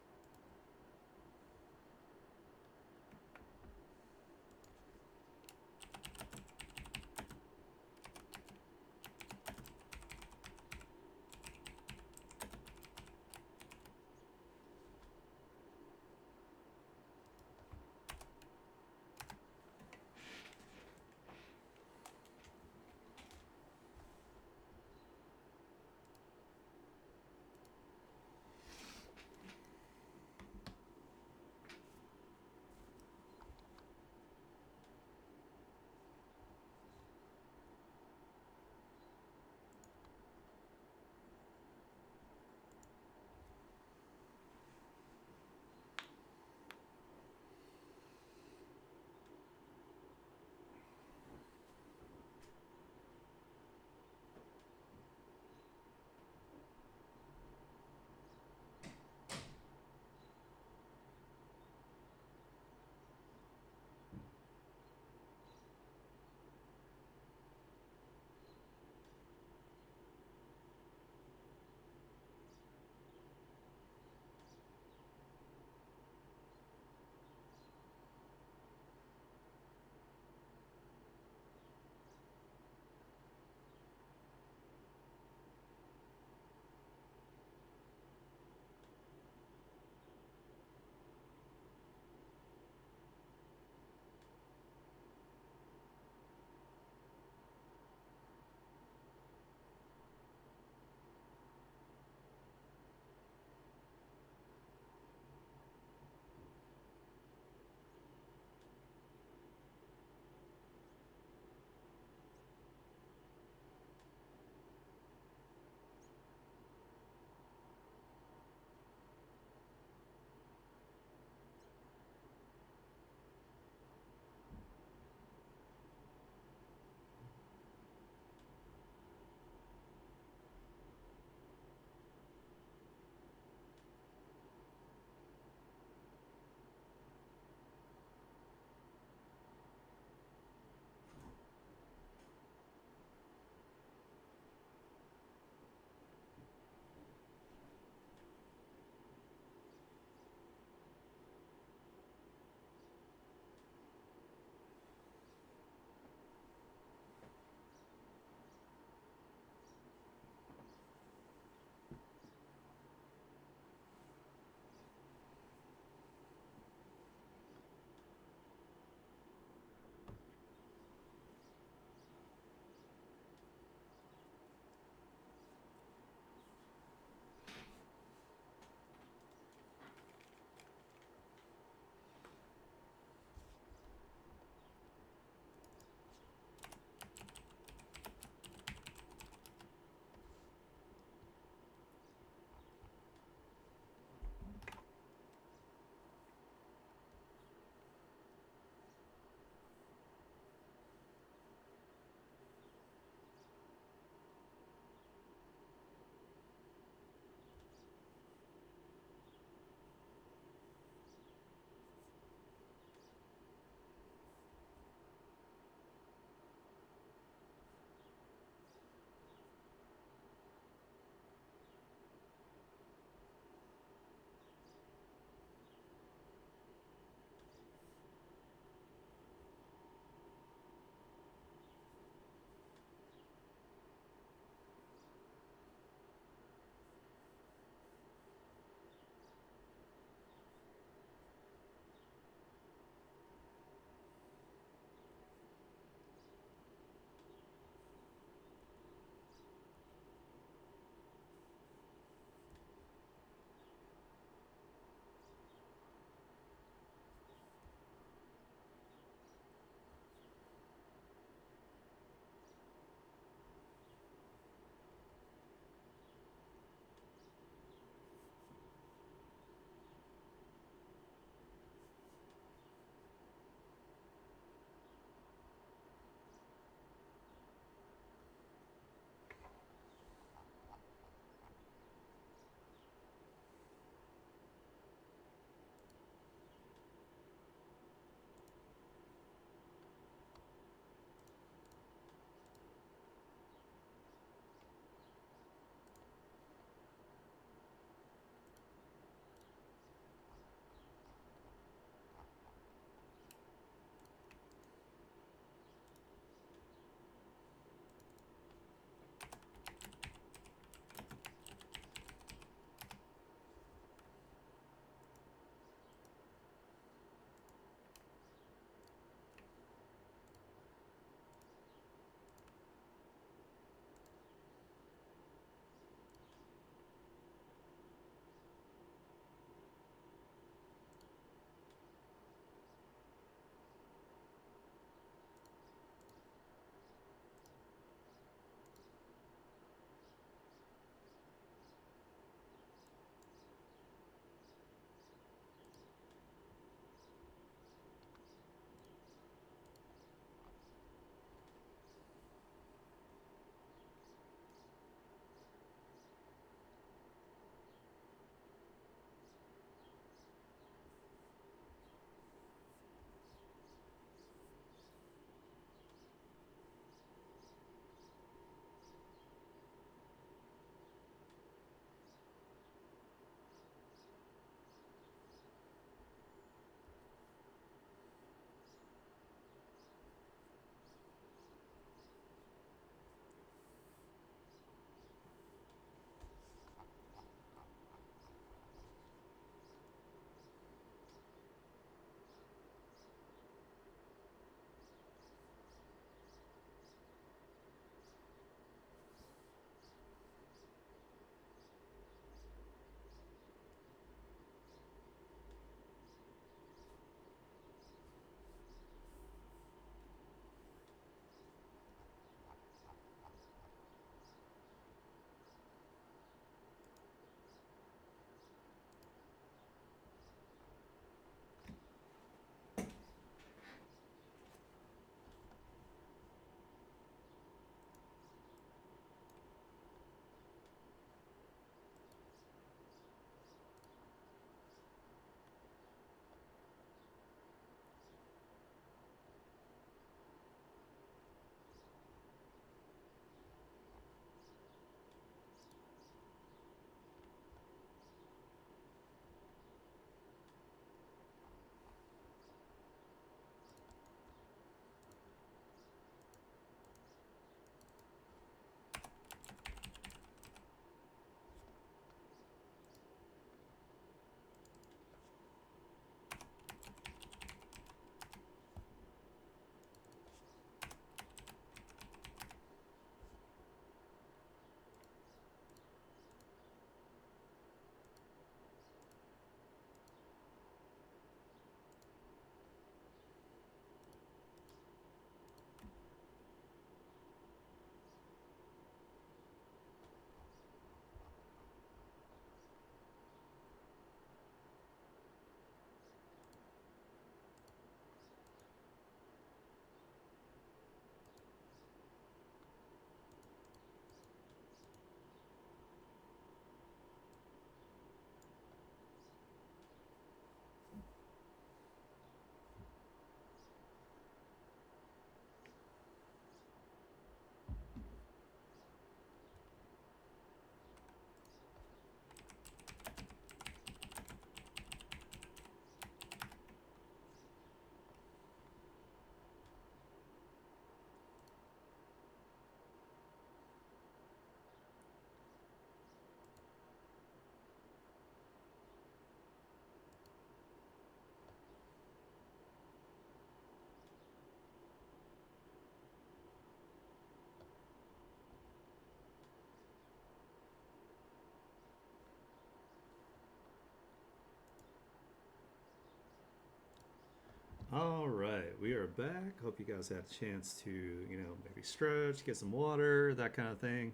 All right, we are back. Hope you guys had a chance to, maybe stretch, get some water, that kind of thing.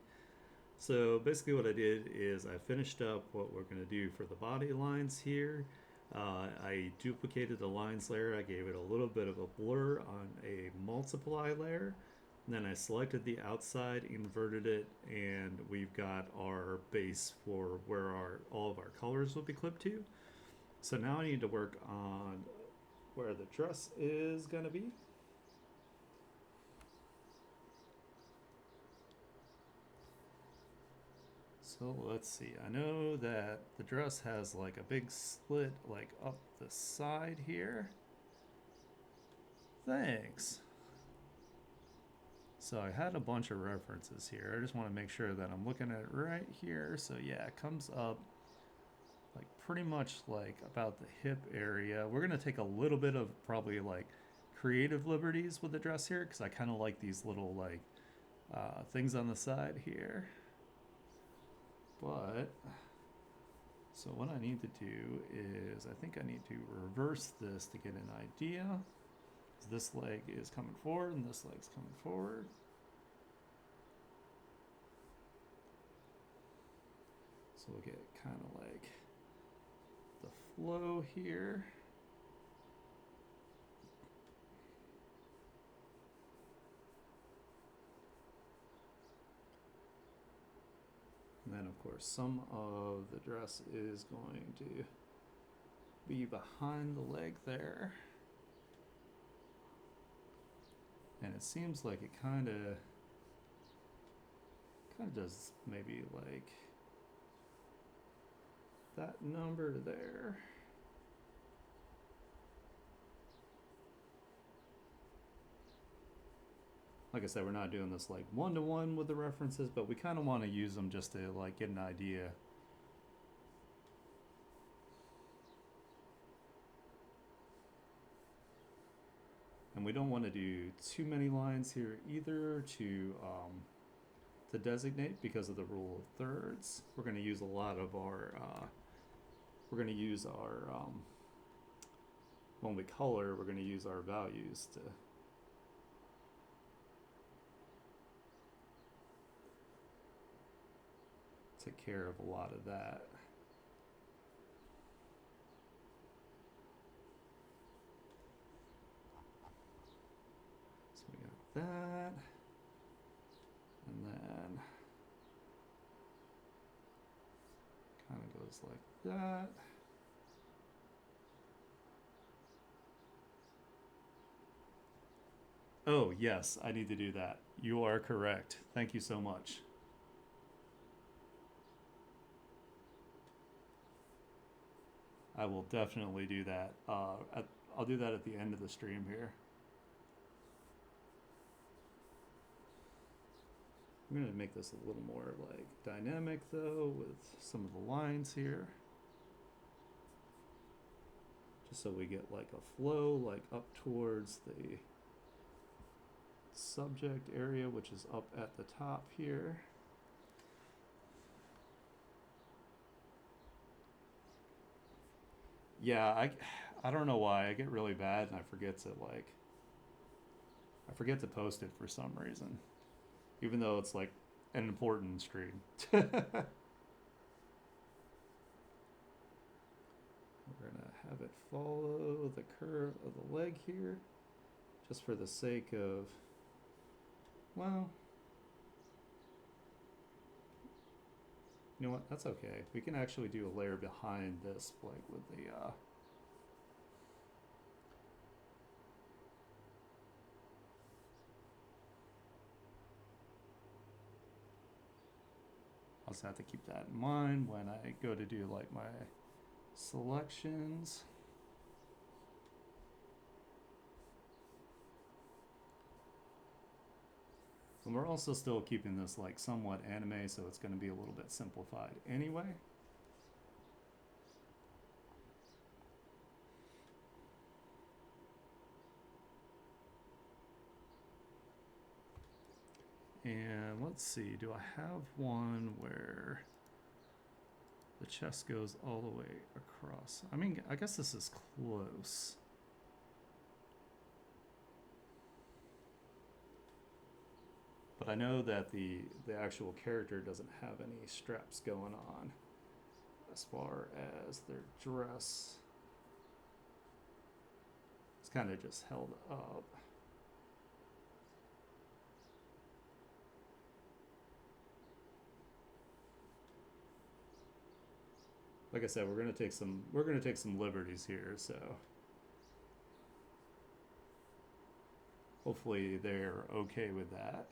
So basically, what I did is I finished up what we're going to do for the body lines here. I duplicated the lines layer. I gave it a little bit of a blur on a multiply layer. And then I selected the outside, inverted it, and we've got our base for where all of our colors will be clipped to. So now I need to work on where the dress is going to be. So let's see. I know that the dress has like a big slit like up the side here. Thanks. So I had a bunch of references here. I just want to make sure that I'm looking at it right here. So yeah, it comes up like pretty much like about the hip area. We're going to take a little bit of probably like creative liberties with the dress here because I kind of like these little like things on the side here. But so what I need to do is I think I need to reverse this to get an idea. This leg is coming forward and this leg's coming forward. So we'll get kind of like the flow here. And then of course some of the dress is going to be behind the leg there. And it seems like it kind of does maybe like that number there. Like I said, we're not doing this like one-to-one with the references, but we kind of want to use them just to like get an idea. And we don't want to do too many lines here either to designate because of the rule of thirds. We're going to use a lot of our when we color, we're going to use our values to take care of a lot of that. So we got that. And then kind of goes like that. Oh, yes, I need to do that. You are correct. Thank you so much. I will definitely do that. I'll do that at the end of the stream here. I'm going to make this a little more like dynamic though with some of the lines here. Just so we get like a flow like up towards the subject area, which is up at the top here. Yeah, I don't know why. I get really bad and I forget to post it for some reason. Even though it's like an important stream. We're gonna have it follow the curve of the leg here, just for the sake of, well, you know what, that's okay. We can actually do a layer behind this, like with the I'll just have to keep that in mind when I go to do like my selections. And we're also still keeping this like somewhat anime, so it's going to be a little bit simplified anyway. And let's see, do I have one where the chest goes all the way across? I mean, I guess this is close. But I know that the actual character doesn't have any straps going on as far as their dress. It's kind of just held up. Like I said, we're gonna take some liberties here, so hopefully they're okay with that.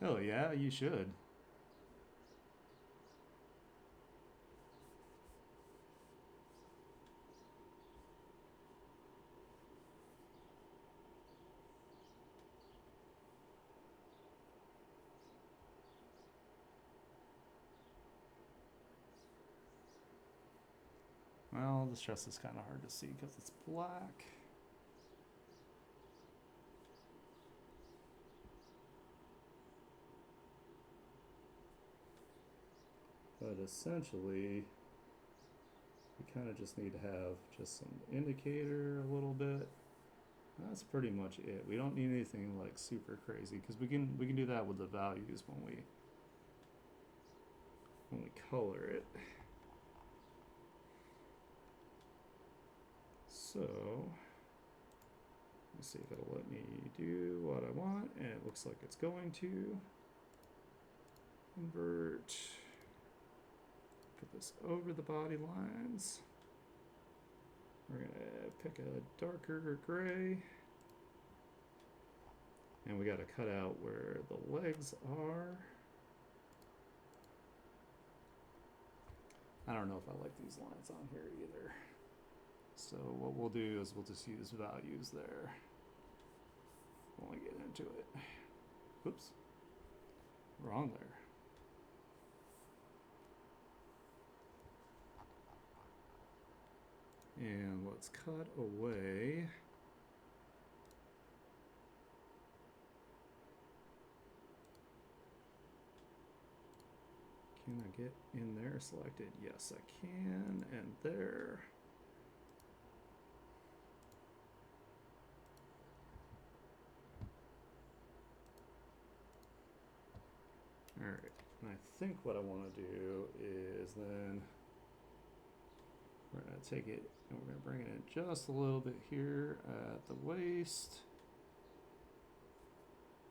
Oh yeah, you should. Well, this dress is kind of hard to see because it's black. But essentially, we kind of just need to have just some indicator a little bit. That's pretty much it. We don't need anything like super crazy because we can do that with the values when we color it. So let's see if it'll let me do what I want, and it looks like it's going to. Invert. Put this over the body lines. We're gonna pick a darker gray. And we gotta cut out where the legs are. I don't know if I like these lines on here either. So what we'll do is we'll just use values there when we get into it. Oops, wrong there. And let's cut away. Can I get in there selected? Yes, I can. And there. All right. And I think what I want to do is then we're going to take it and we're going to bring it in just a little bit here at the waist.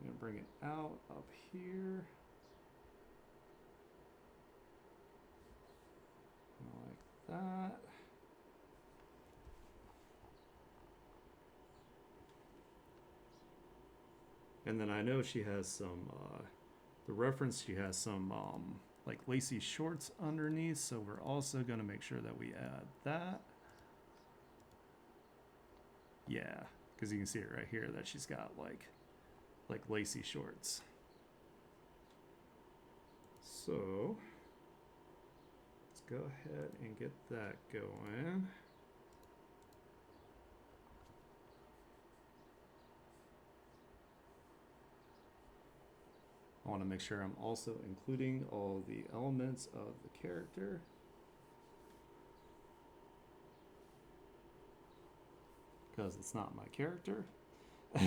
I'm going to bring it out up here. Like that. And then I know she has some, the reference, she has some like lacy shorts underneath, so we're also going to make sure that we add that. Yeah, because you can see it right here that she's got like lacy shorts. So let's go ahead and get that going. I want to make sure I'm also including all the elements of the character. Because it's not my character. I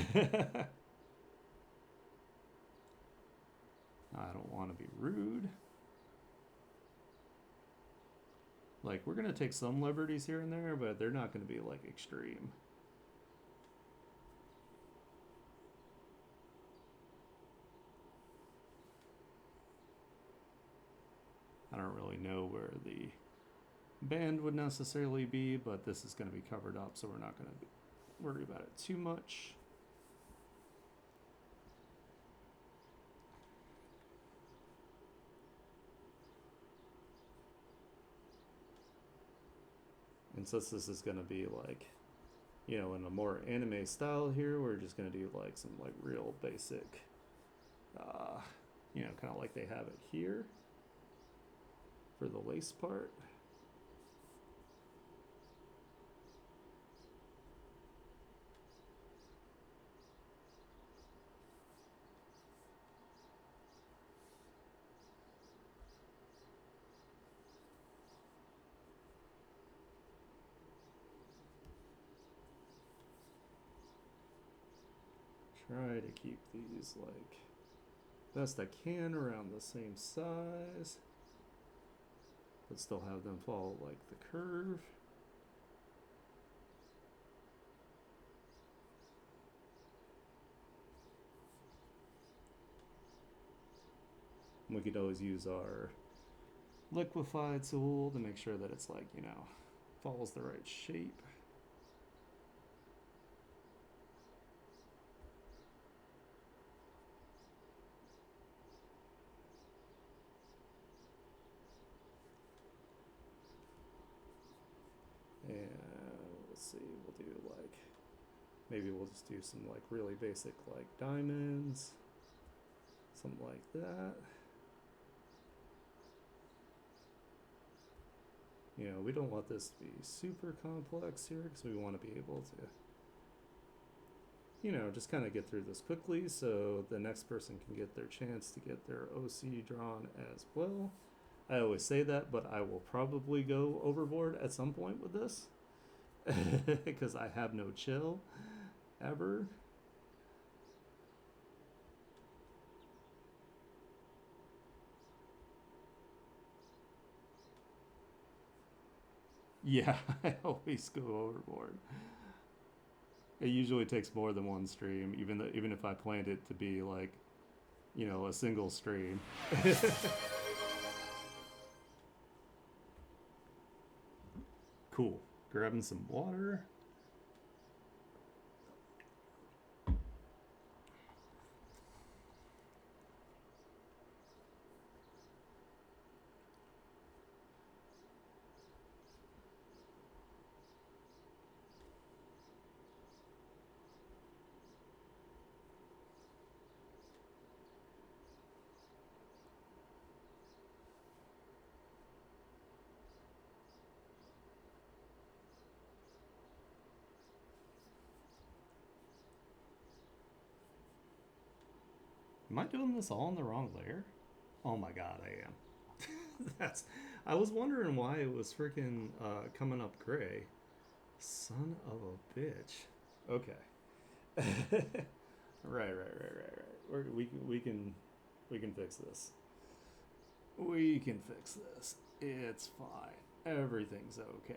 don't want to be rude. Like, we're going to take some liberties here and there, but they're not going to be like extreme. I don't really know where the band would necessarily be, but this is going to be covered up, so we're not going to worry about it too much. And since this is going to be like, you know, in a more anime style here, we're just going to do like some like real basic, you know, kind of like they have it here for the lace part. try to keep these like best I can around the same size, but still have them follow like the curve. We could always use our liquefied tool to make sure that it's like, you know, follows the right shape. And let's see, we'll do like, maybe we'll just do some like really basic like diamonds, something like that. You know, we don't want this to be super complex here because we want to be able to, you know, just kind of get through this quickly so the next person can get their chance to get their OC drawn as well. I always say that, but I will probably go overboard at some point with this because I have no chill ever. Yeah, I always go overboard. It usually takes more than one stream, even if I planned it to be like, you know, a single stream. Cool. Grabbing some water. Am I doing this all in the wrong layer? Oh my god, I am. That's. I was wondering why it was freaking coming up gray. Son of a bitch. Okay. Right. We can fix this. We can fix this. It's fine. Everything's okay.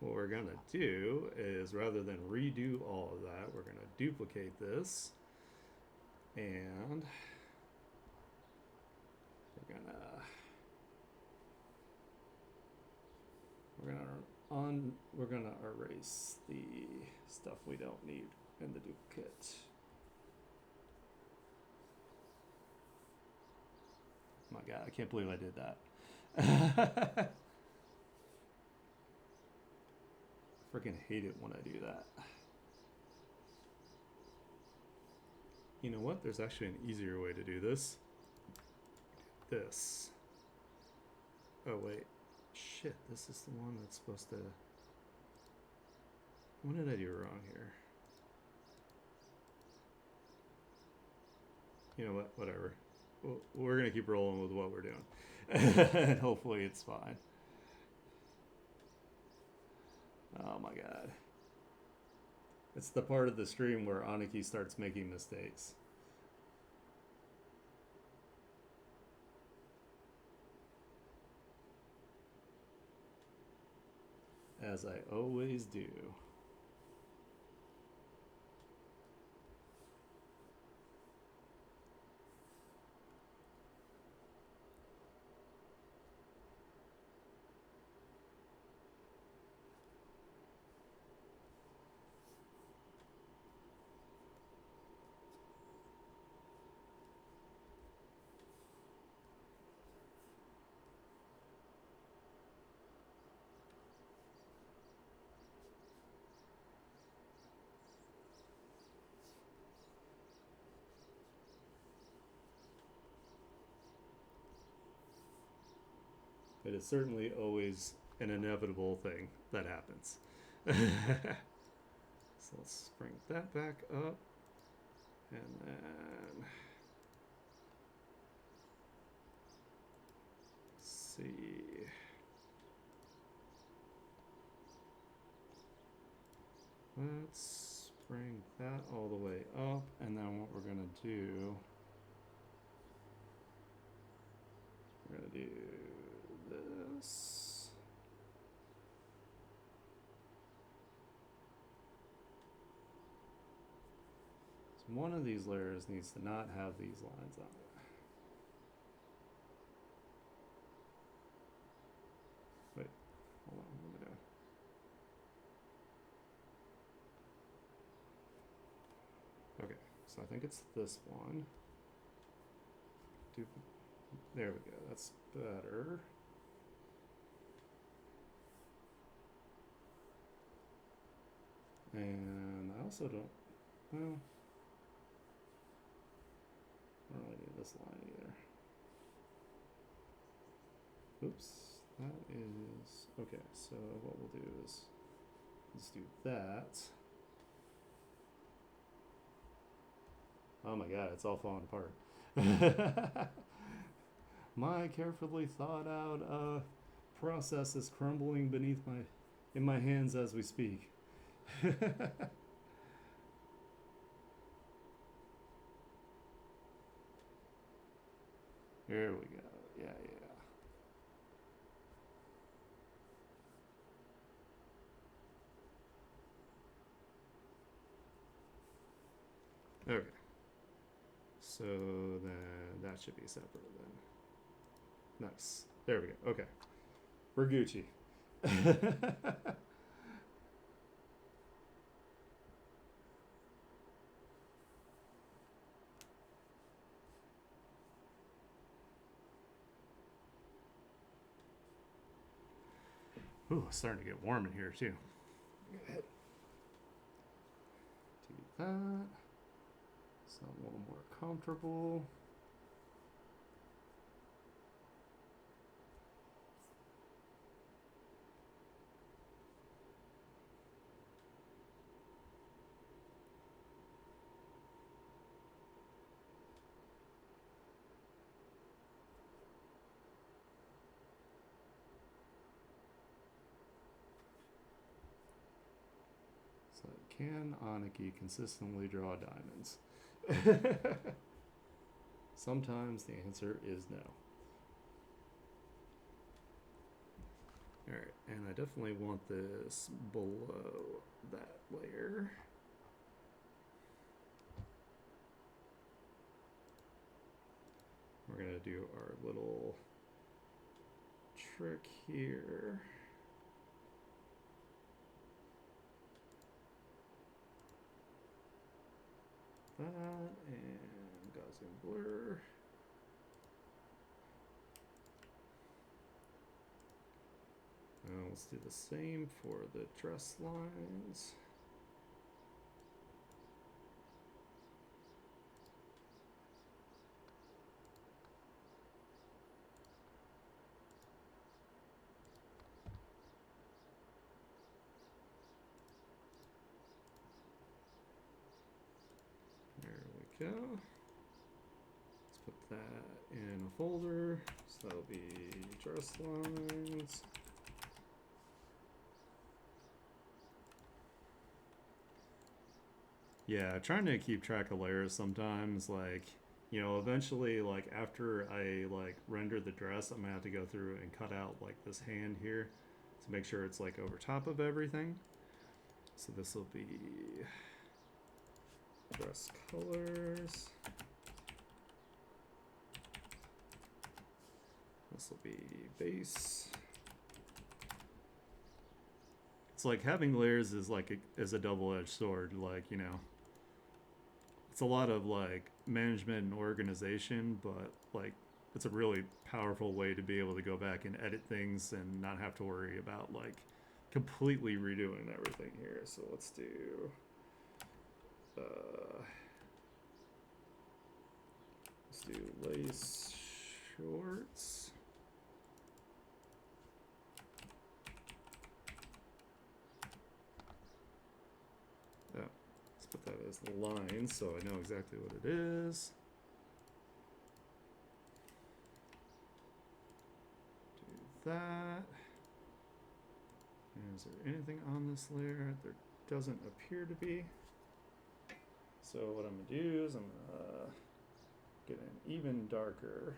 What we're gonna do is, rather than redo all of that, we're gonna duplicate this, and we're gonna erase the stuff we don't need in the duplicate. My god, I can't believe I did that. Freaking hate it when I do that. You know what? There's actually an easier way to do this. This. Oh, wait. Shit, this is the one that's supposed to... What did I do wrong here? You know what? Whatever. We're going to keep rolling with what we're doing. And hopefully it's fine. Oh my god. It's the part of the stream where Aniki starts making mistakes. As I always do. It is certainly always an inevitable thing that happens. So let's bring that back up. And then... Let's see... Let's bring that all the way up, and then what we're gonna do, we're gonna do this. So one of these layers needs to not have these lines on it. Wait, hold on, what am I doing? Okay, so I think it's this one. There we go, that's better. And I also don't, well, I don't really need this line either. Oops, that is, okay, so what we'll do is, let's do that. Oh my god, it's all falling apart. My carefully thought out process is crumbling beneath in my hands as we speak. There we go. Yeah. Okay. So then that should be separate then. Nice. There we go. Okay. We're Gucci. Ooh, it's starting to get warm in here too. Go ahead. Do that. So I'm a little more comfortable. So can Aniki consistently draw diamonds? Sometimes the answer is no. Alright, and I definitely want this below that layer. We're gonna do our little trick here. That and Gaussian blur. Now let's do the same for the dress lines. Go. Let's put that in a folder. So that'll be dress lines. Yeah, trying to keep track of layers sometimes, like, you know, eventually, like, after I, like, render the dress, I'm gonna have to go through and cut out, like, this hand here to make sure it's, like, over top of everything. So this will be dress colors. This will be base. It's like having layers is like is a double-edged sword. Like, you know, it's a lot of like management and organization, but like it's a really powerful way to be able to go back and edit things and not have to worry about like completely redoing everything here. So let's do lace shorts. Oh, let's put that as the line so I know exactly what it is. Do that. And is there anything on this layer? There doesn't appear to be. So what I'm gonna do is I'm gonna get an even darker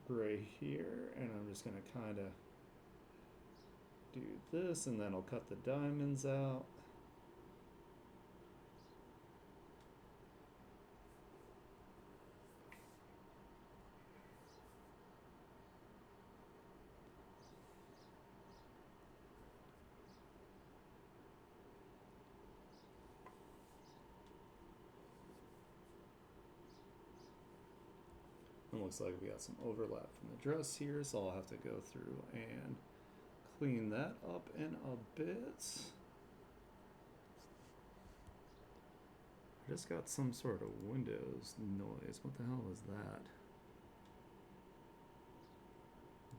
gray here, and I'm just gonna kind of do this, and then I'll cut the diamonds out. It looks like we got some overlap from the dress here, so I'll have to go through and clean that up in a bit. I just got some sort of Windows noise. What the hell is that?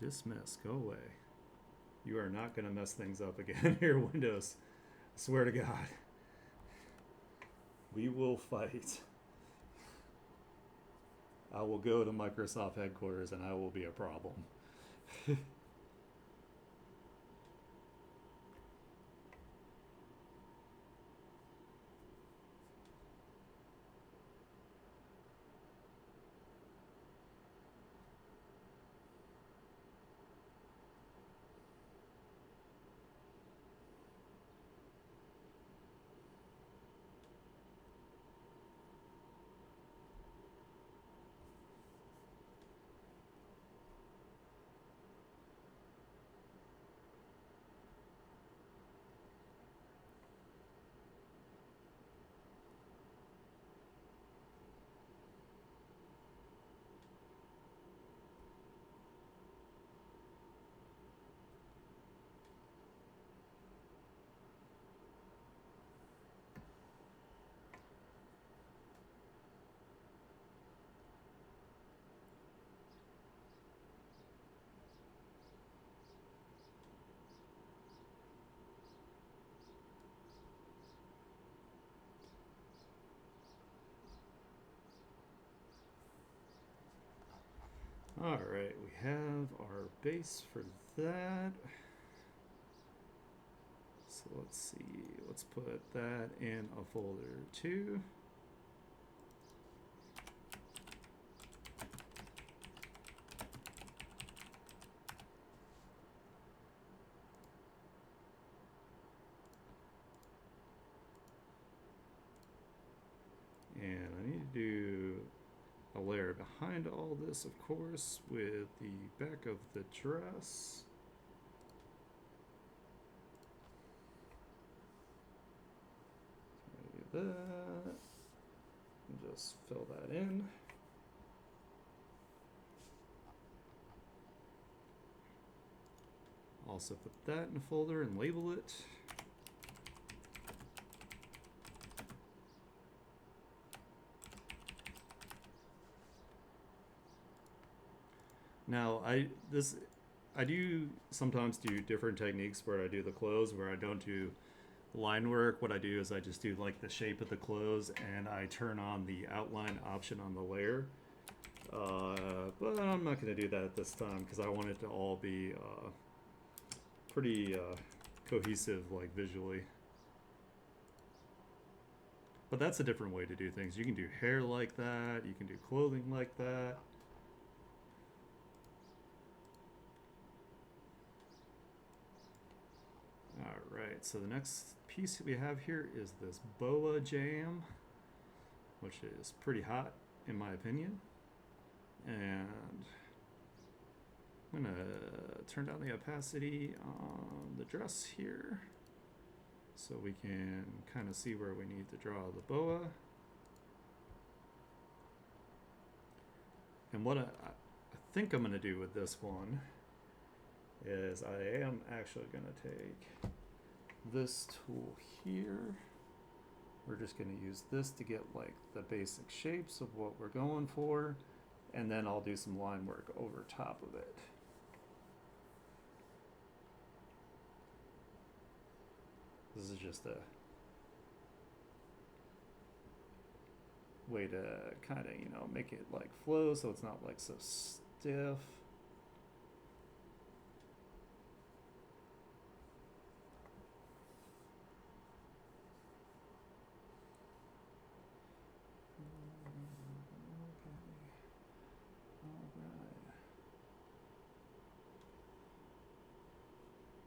Dismiss. Go away. You are not going to mess things up again here, Windows. I swear to God. We will fight. I will go to Microsoft headquarters and I will be a problem. Alright, we have our base for that. So let's see, let's put that in a folder 2. And I need to do a layer behind all this, of course, with the back of the dress. Do that. And just fill that in. Also put that in a folder and label it. Now I do sometimes do different techniques where I do the clothes where I don't do line work. What I do is I just do like the shape of the clothes and I turn on the outline option on the layer. But I'm not going to do that at this time because I want it to all be pretty cohesive, like visually. But that's a different way to do things. You can do hair like that. You can do clothing like that. Alright, so the next piece that we have here is this boa jam, which is pretty hot in my opinion. And I'm going to turn down the opacity on the dress here so we can kind of see where we need to draw the boa. And what I think I'm going to do with this one is I am actually going to take this tool here. We're just going to use this to get like the basic shapes of what we're going for, and then I'll do some line work over top of it. This is just a way to kind of, you know, make it like flow so it's not like so stiff.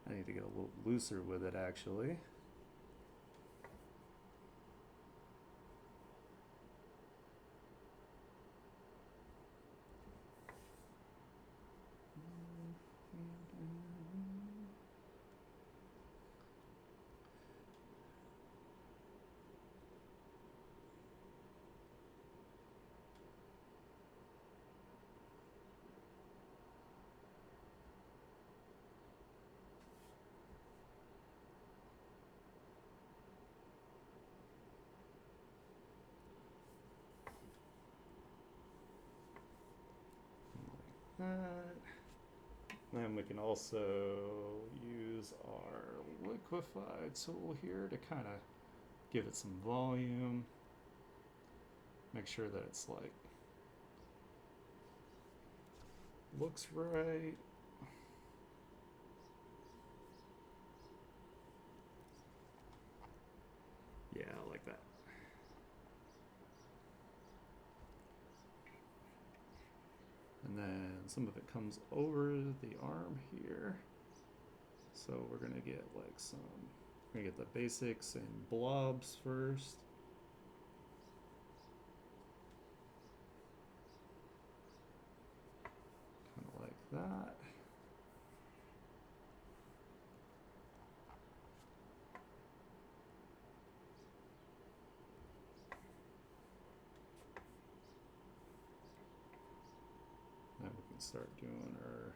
I need to get a little looser with it actually. That. Then we can also use our liquefied tool here to kind of give it some volume. Make sure that it's like looks right. Yeah, I like that. And then some of it comes over the arm here. So we're gonna get like we're gonna get the basics and blobs first. Kind of like that. Now we can start doing our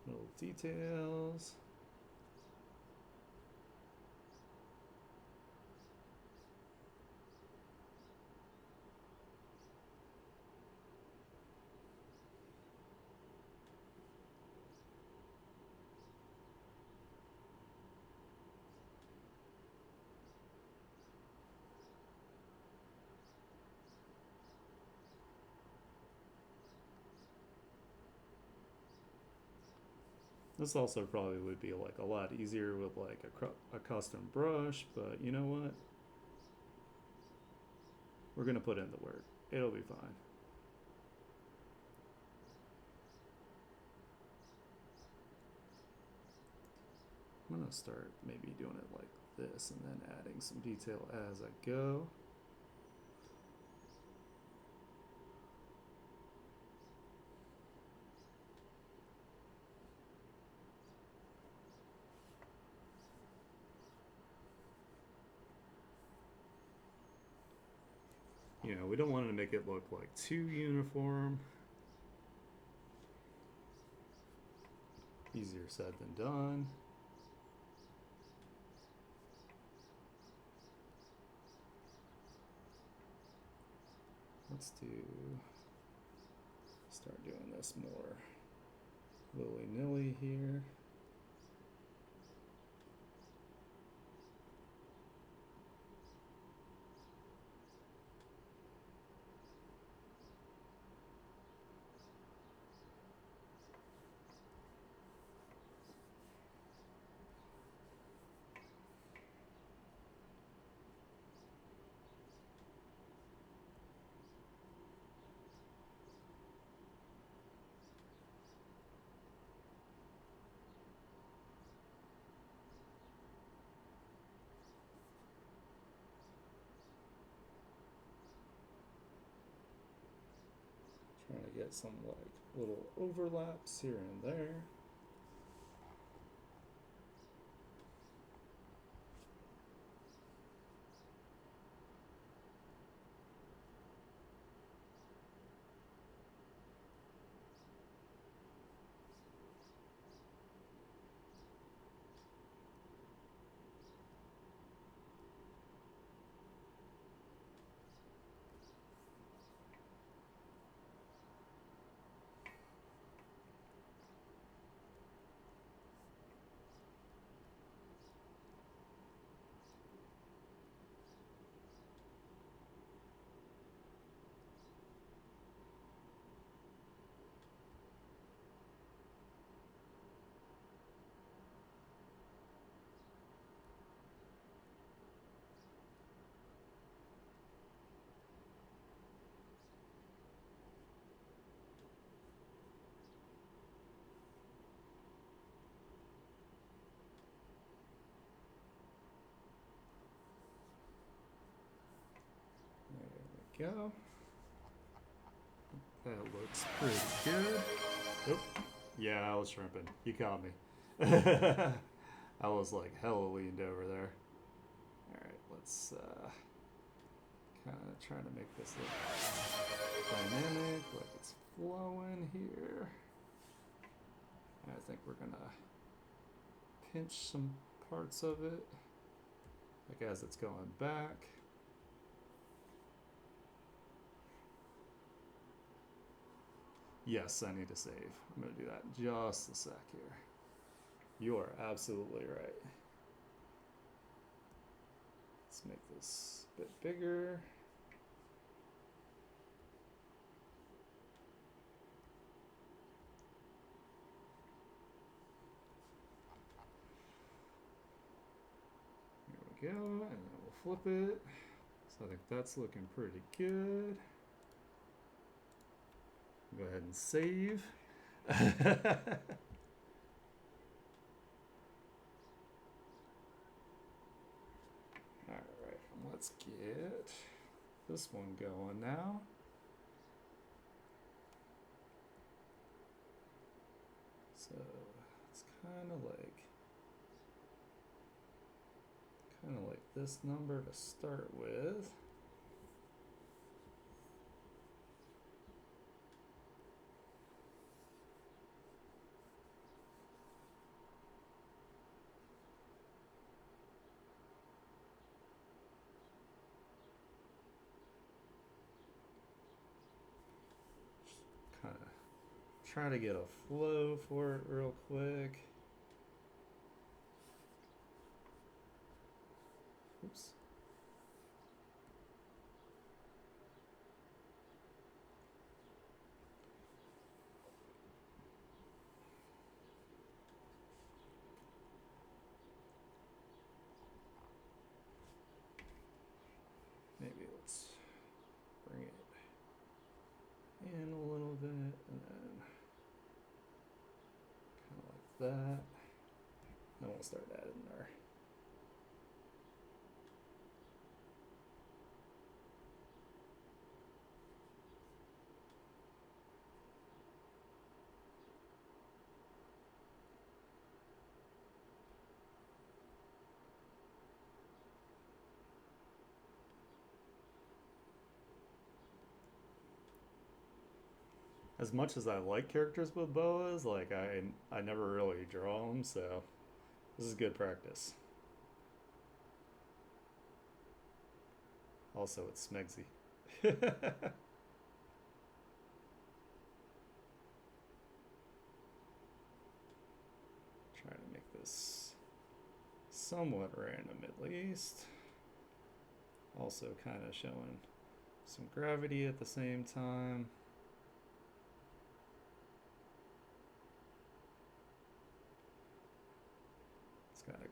little details. This also probably would be like a lot easier with like a custom brush, but you know what? We're gonna put in the work. It'll be fine. I'm gonna start maybe doing it like this and then adding some detail as I go. You know, we don't want to make it look like too uniform. Easier said than done. Let's start doing this more willy-nilly here. Trying to get some like little overlaps here and there. go. That looks pretty good. Oop. Yeah, I was shrimping. You caught me. I was like hella leaned over there. Alright, let's kind of try to make this look dynamic, like it's flowing here. I think we're gonna pinch some parts of it, like as it's going back. Yes, I need to save. I'm gonna do that in just a sec here. You are absolutely right. Let's make this a bit bigger. There we go, and then we'll flip it. So I think that's looking pretty good. Go ahead and save. Alright, let's get this one going now. So it's kind of like this number to start with. Kind of try to get a flow for it real quick. Oops. Maybe let's bring it in a little bit and then kind of like that. Then we'll start adding our as much as I like characters with boas, like I never really draw them, so this is good practice. Also, it's Smegsy. Try to make this somewhat random at least. Also kind of showing some gravity at the same time. It's gotta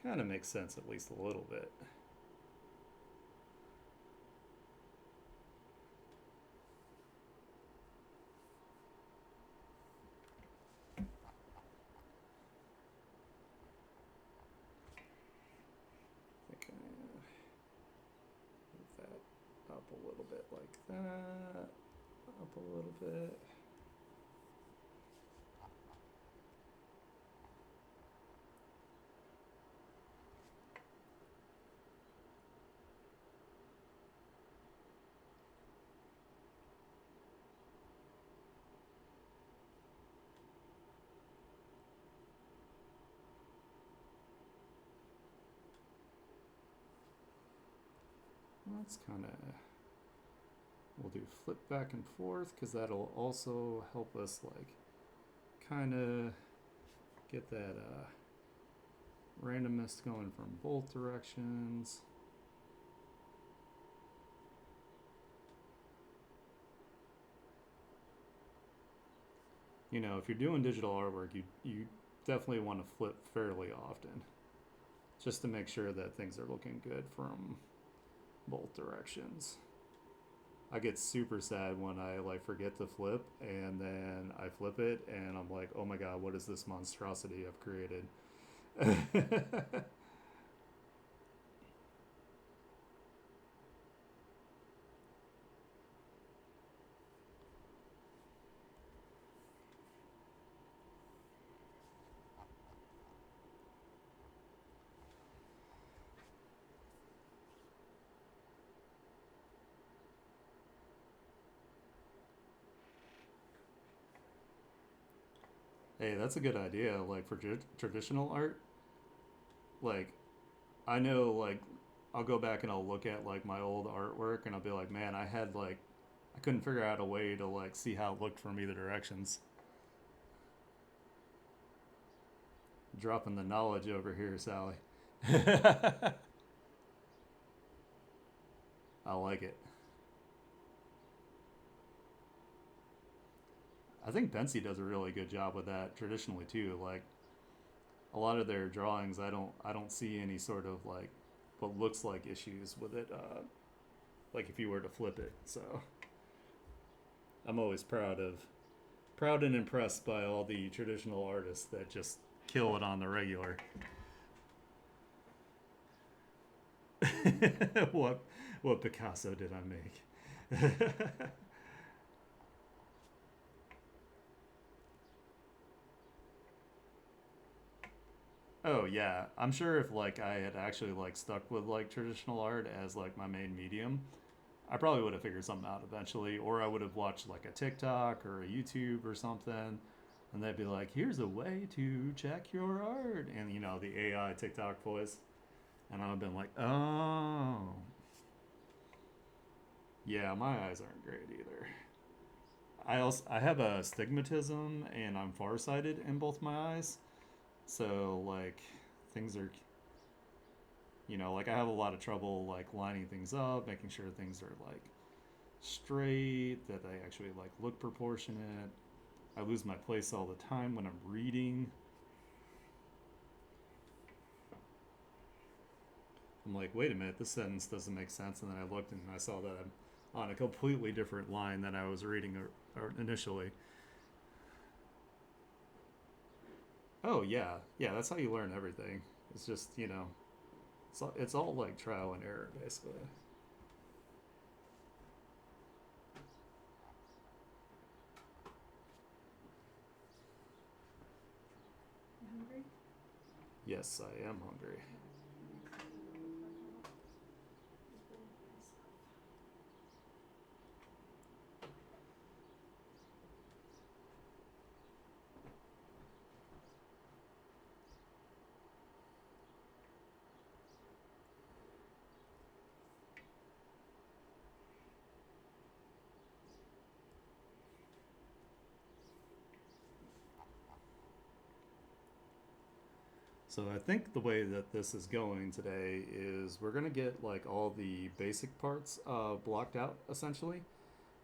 kind of make sense at least a little bit. Up a little bit like that, up a little bit. Let's kind of, we'll do flip back and forth because that'll also help us like kind of get that randomness going from both directions. You know, if you're doing digital artwork, you definitely want to flip fairly often just to make sure that things are looking good from both directions. I get super sad when I like forget to flip and then I flip it and I'm like, oh my god, what is this monstrosity I've created? Hey, that's a good idea. Like for traditional art, like I know like I'll go back and I'll look at like my old artwork and I'll be like, man, I had like I couldn't figure out a way to like see how it looked from either directions. Dropping the knowledge over here, Sally. I like it. I think Pensy does a really good job with that traditionally too. Like a lot of their drawings, I don't see any sort of like what looks like issues with it. Like if you were to flip it. So I'm always proud and impressed by all the traditional artists that just kill it on the regular. what what Picasso did I make? Oh yeah, I'm sure if like I had actually like stuck with like traditional art as like my main medium, I probably would have figured something out eventually, or I would have watched like a TikTok or a YouTube or something, and they'd be like, "Here's a way to check your art," and the AI TikTok voice, and I've been like, "Oh, yeah, my eyes aren't great either." I have a stigmatism and I'm farsighted in both my eyes, so like things are like I have a lot of trouble like lining things up, making sure things are like straight, that they actually like look proportionate. I lose my place all the time when I'm reading. I'm like, wait a minute, this sentence doesn't make sense, and then I looked and I saw that I'm on a completely different line than I was reading or initially. Oh yeah, yeah, that's how you learn everything. It's just it's all like trial and error basically. You hungry? Yes, I am hungry. So I think the way that this is going today is we're gonna get like all the basic parts blocked out essentially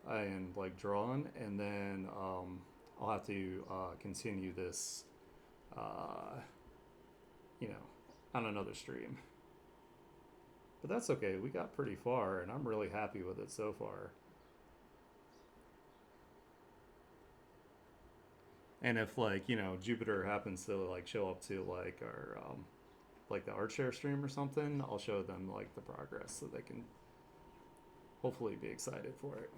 and like drawn, and then I'll have to continue this, uh, you know, on another stream. But that's okay. We got pretty far, and I'm really happy with it so far. And if like Jupiter happens to like show up to like our like the art share stream or something, I'll show them like the progress so they can hopefully be excited for it.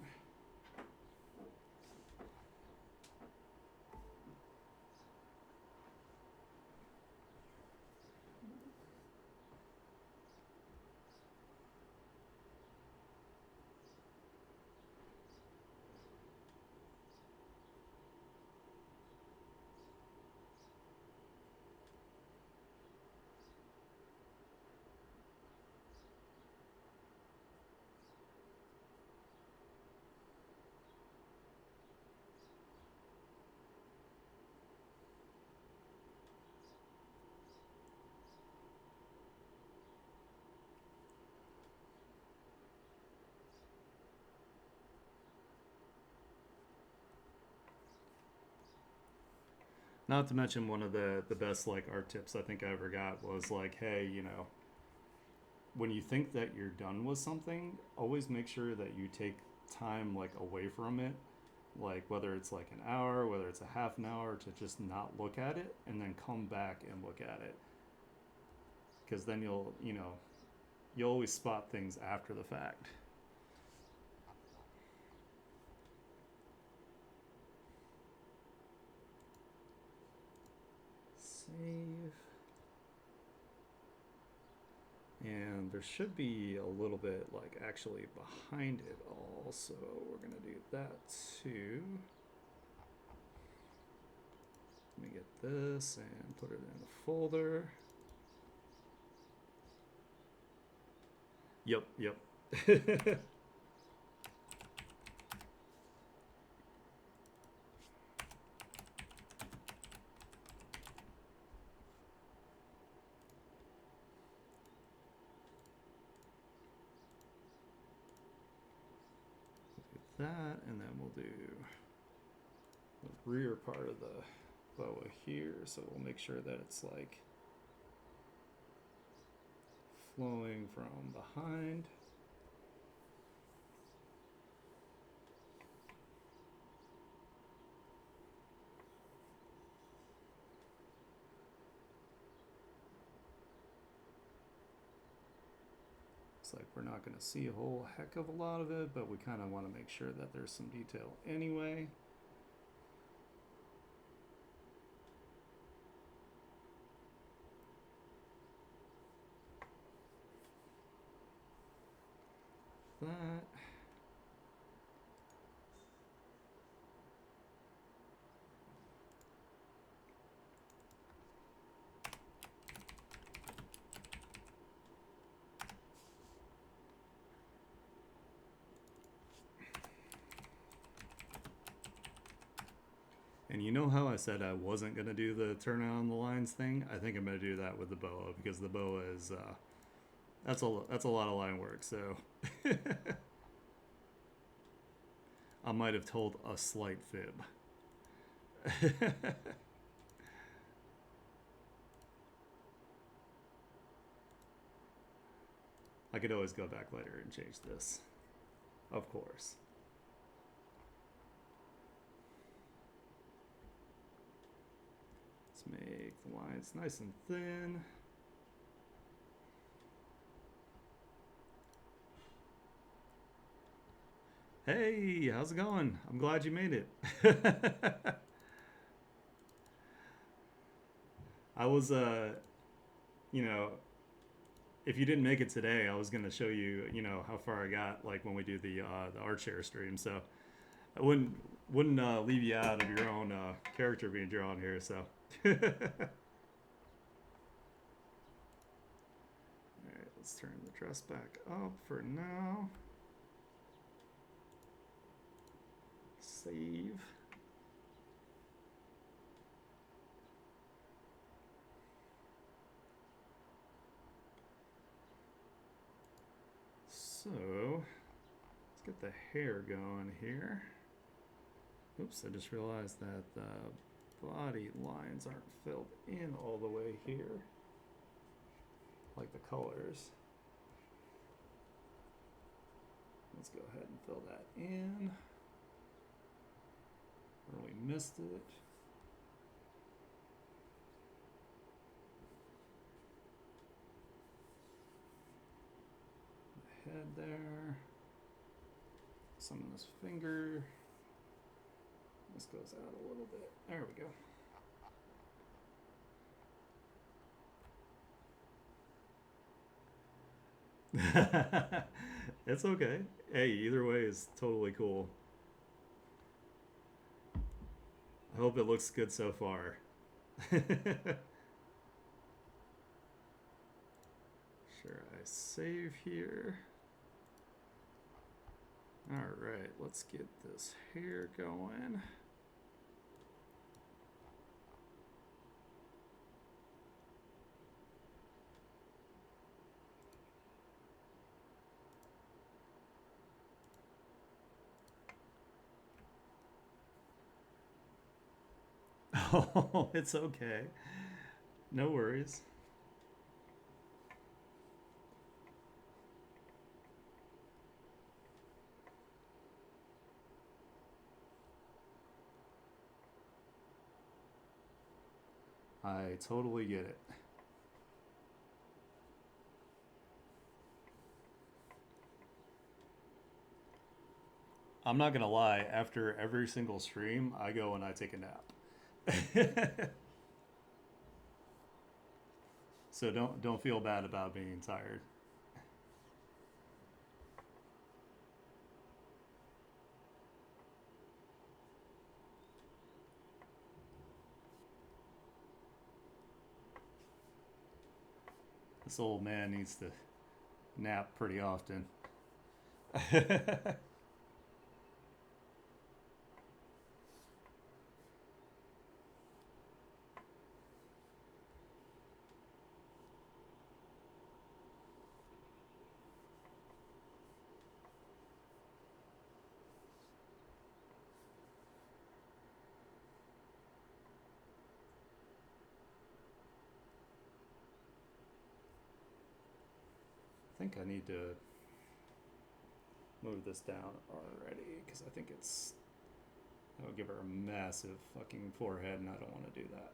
Not to mention one of the best like art tips I think I ever got was like, hey, when you think that you're done with something, always make sure that you take time like away from it, like whether it's like an hour, whether it's a half an hour, to just not look at it and then come back and look at it, because then you'll always spot things after the fact. Save. And there should be a little bit like actually behind it all, so we're gonna do that too. Let me get this and put it in a folder. Yep. That, and then we'll do the rear part of the boa here, so we'll make sure that it's like flowing from behind. Like we're not going to see a whole heck of a lot of it, but we kind of want to make sure that there's some detail anyway. That. And you know how I said I wasn't going to do the turn on the lines thing? I think I'm going to do that with the boa, because the boa is, that's a lot of line work, so. I might have told a slight fib. I could always go back later and change this, of course. Let's make the lines nice and thin. Hey, how's it going? I'm glad you made it. I was, you know, if you didn't make it today, I was gonna show you, you know, how far I got, like when we do the art share stream. So I wouldn't leave you out of your own character being drawn here. So. All right, let's turn the dress back up for now. Save. So let's get the hair going here. Oops, I just realized that the body lines aren't filled in all the way here, like the colors. Let's go ahead and fill that in. Where we missed it. The head there. Some of this finger. This goes out a little bit. There we go. It's okay. Hey, either way is totally cool. I hope it looks good so far. Sure, I save here. All right, let's get this hair going. Oh, it's okay. No worries. I totally get it. I'm not gonna lie, after every single stream, I go and I take a nap. So don't feel bad about being tired. This old man needs to nap pretty often. I think I need to move this down already because I think it's, that'll give her a massive fucking forehead and I don't want to do that.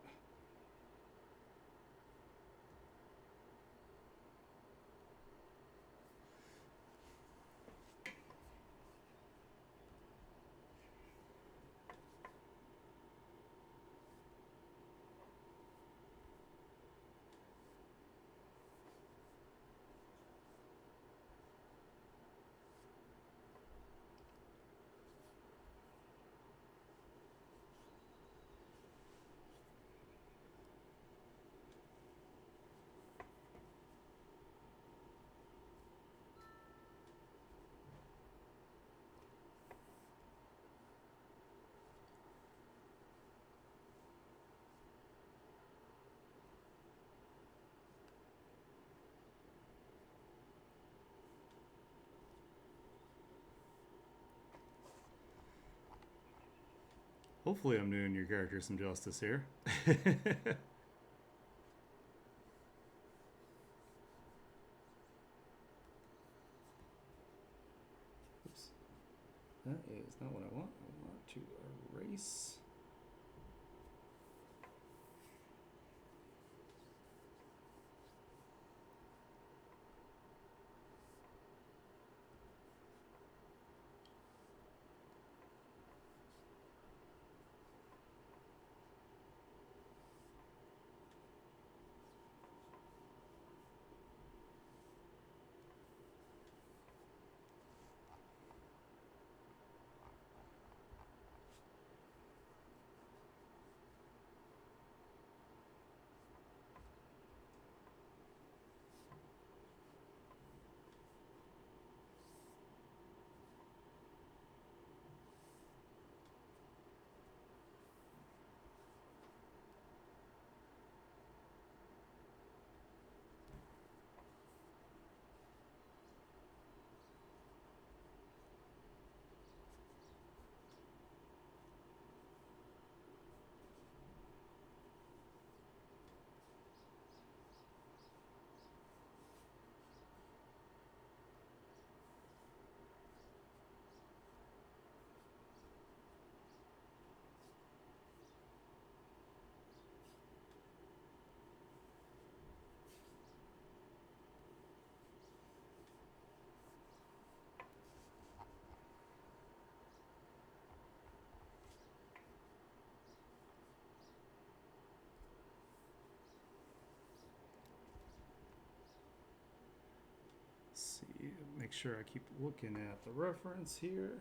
Hopefully I'm doing your character some justice here. Oops. That is not what I want. I want to erase. See, make sure I keep looking at the reference here.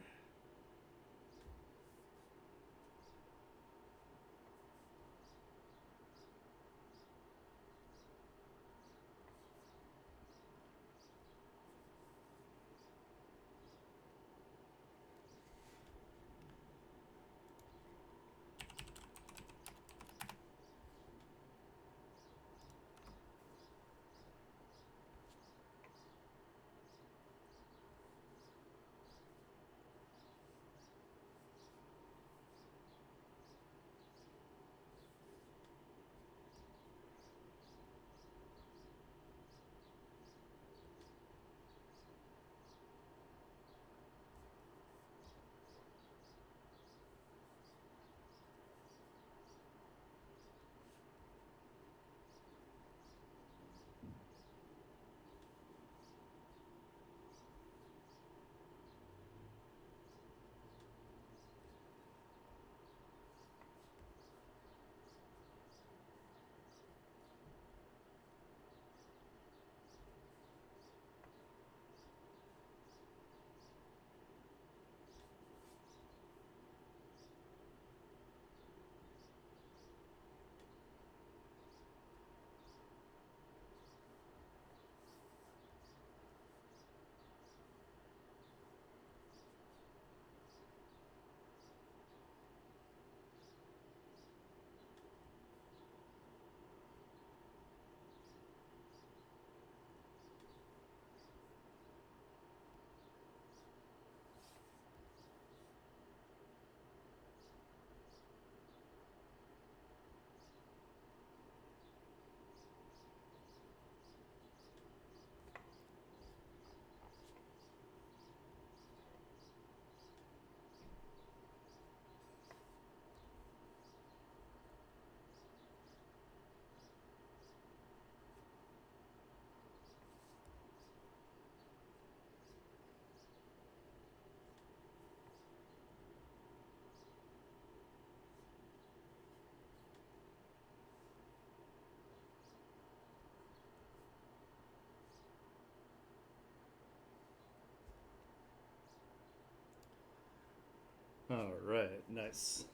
All right, nice.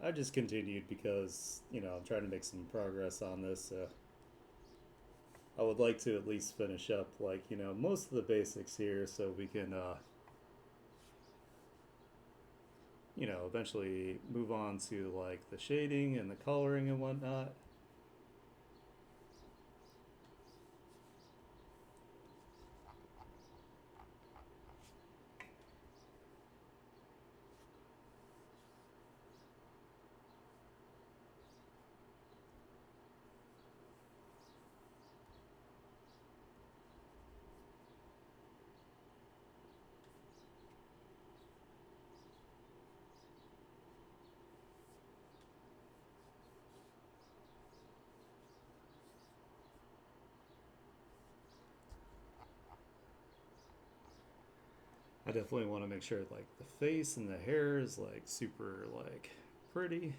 I just continued because, I'm trying to make some progress on this. I would like to at least finish up, like, most of the basics here so we can, eventually move on to, like, the shading and the coloring and whatnot. I definitely want to make sure, like, the face and the hair is, like, super, like, pretty.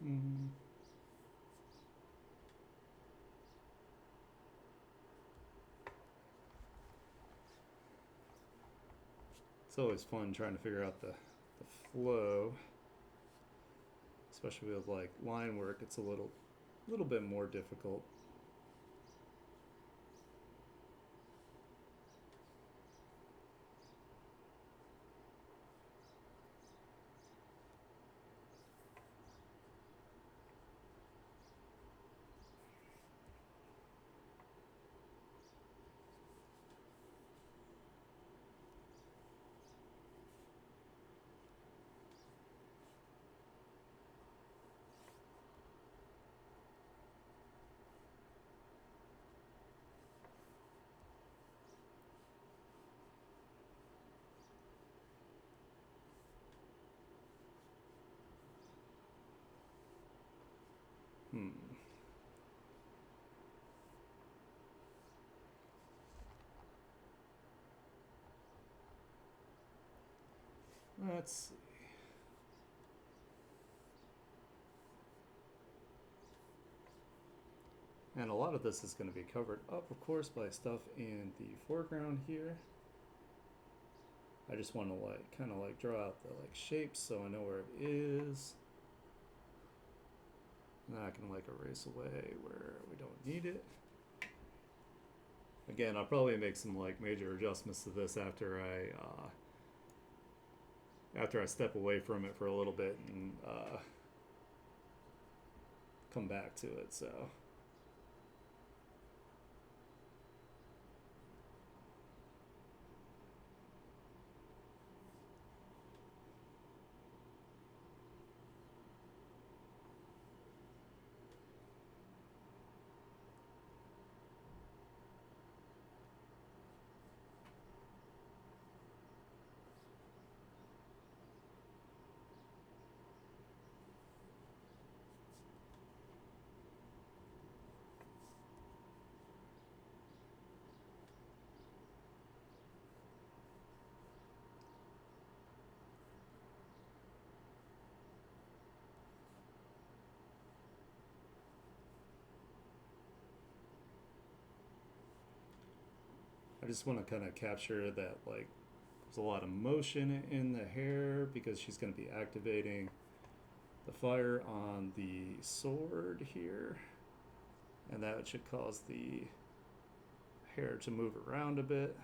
Mm. It's always fun trying to figure out the flow, especially with, like, line work. It's a little bit more difficult. Hmm. Let's see. And a lot of this is going to be covered up, of course, by stuff in the foreground here. I just want to, like, kind of, like, draw out the, like, shapes so I know where it is. And then I can, like, erase away where we don't need it. Again, I'll probably make some, like, major adjustments to this after I step away from it for a little bit and come back to it. So. I just want to kind of capture that, like, there's a lot of motion in the hair because she's going to be activating the fire on the sword here, and that should cause the hair to move around a bit,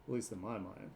at least in my mind.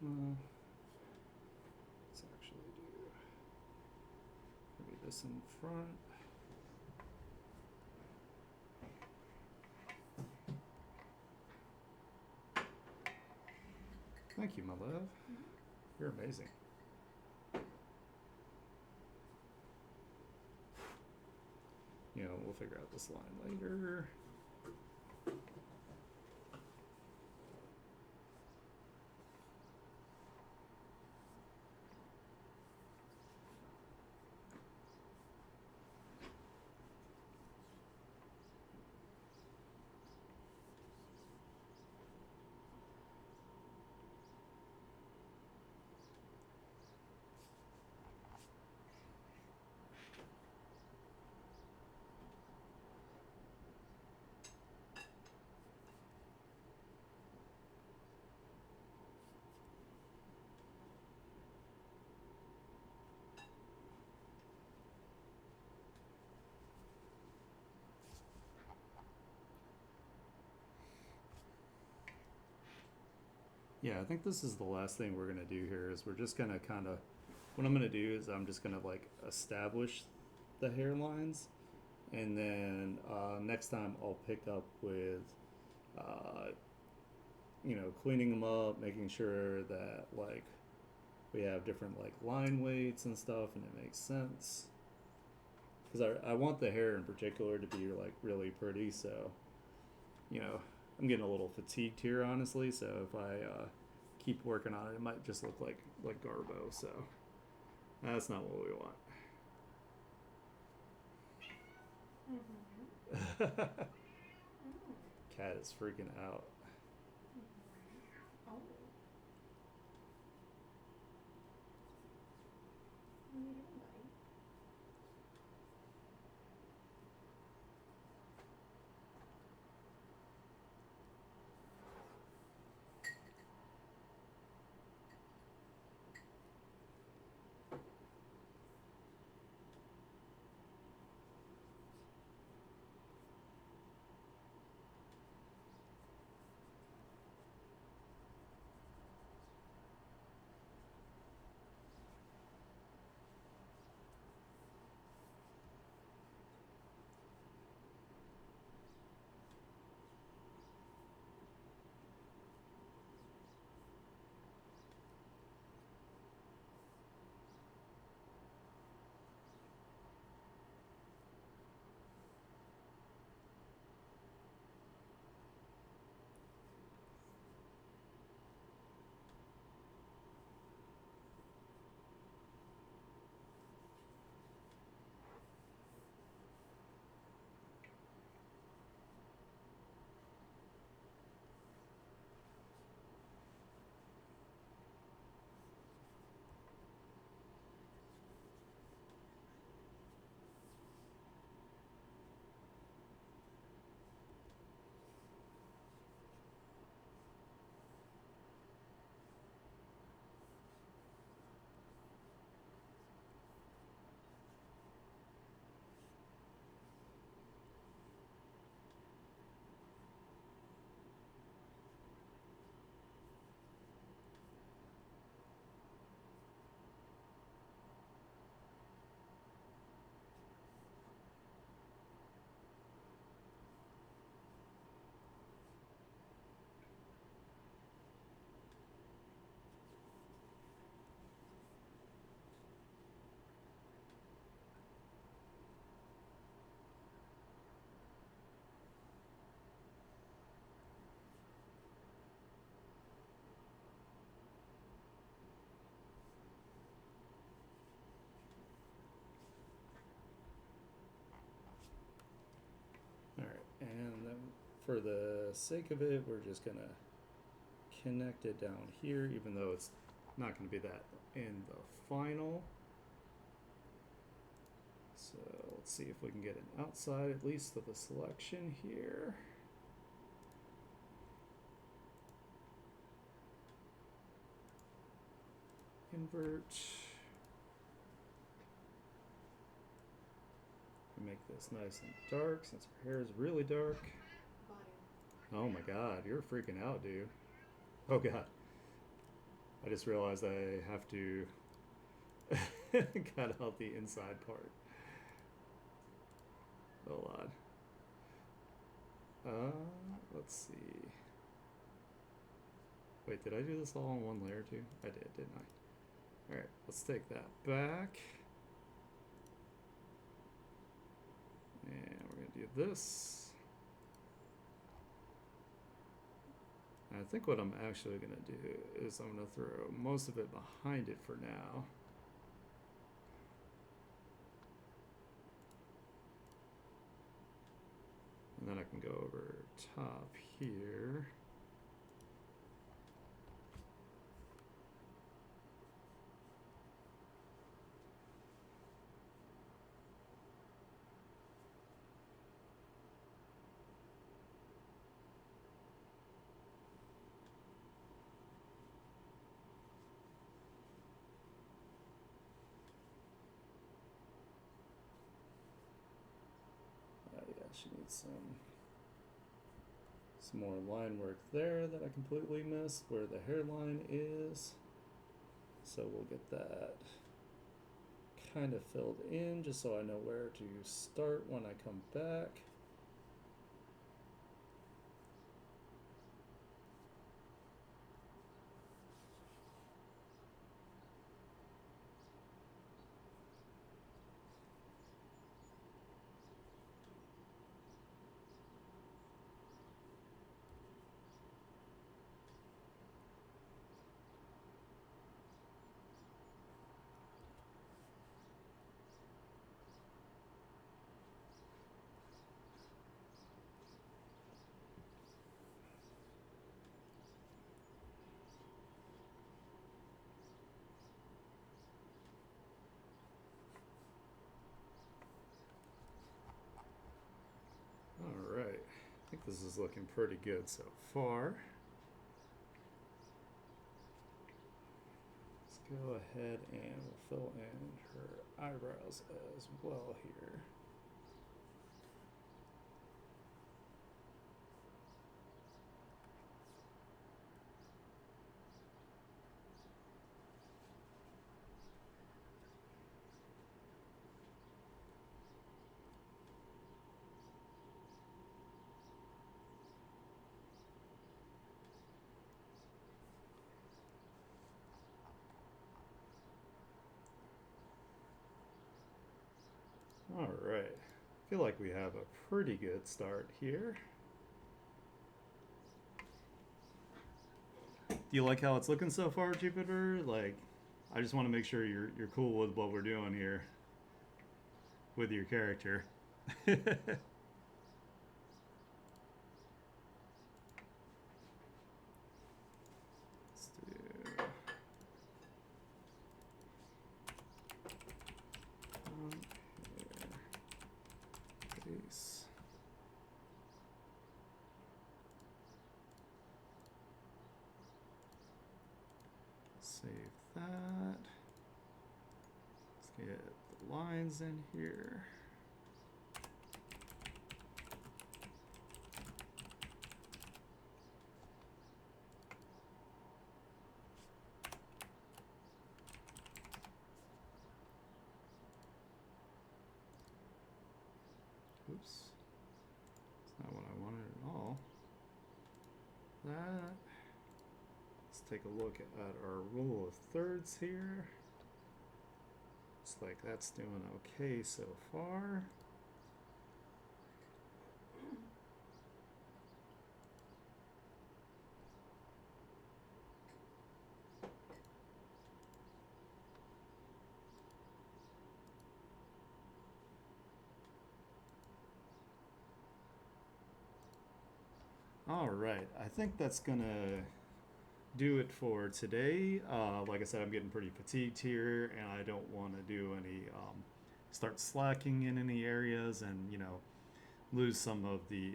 Let's actually do maybe this in front. Thank you, my love. You're amazing. You know, we'll figure out this line later. Yeah, I think this is the last thing we're gonna do here is we're just gonna kind of, what I'm gonna do is I'm just gonna like establish the hairlines, and then next time I'll pick up with, you know, cleaning them up, making sure that like we have different like line weights and stuff, and it makes sense. Because I want the hair in particular to be like really pretty, so you know, I'm getting a little fatigued here, honestly. So if I keep working on it, it might just look like Garbo. So that's not what we want. Cat is freaking out. Oh. What are you doing, buddy? for the sake of it, we're just gonna connect it down here, even though it's not gonna be that in the final. So let's see if we can get an outside at least of the selection here. Invert. Make this nice and dark since her hair is really dark. Oh my god, you're freaking out, dude. Oh god. I just realized I have to cut out the inside part. Hold on. Let's see. Wait, did I do this all in one layer too? I did, didn't I? Alright, let's take that back. And we're gonna do this. And I think what I'm actually gonna do is I'm gonna throw most of it behind it for now. And then I can go over top here. Yeah, she needs some more line work there that I completely missed where the hairline is. So we'll get that kind of filled in just so I know where to start when I come back. Alright, I think this is looking pretty good so far. Let's go ahead and we'll fill in her eyebrows as well here. Alright, I feel like we have a pretty good start here. Do you like how it's looking so far, Jupiter? Like, I just want to make sure you're cool with what we're doing here with your character. Save that. Let's get the lines in here. Oops. That's not what I wanted at all. That. Let's take a look at our rule of thirds here. Looks like that's doing okay so far. All right, I think that's gonna do it for today. Like I said, I'm getting pretty fatigued here, and I don't want to do any start slacking in any areas, and lose some of the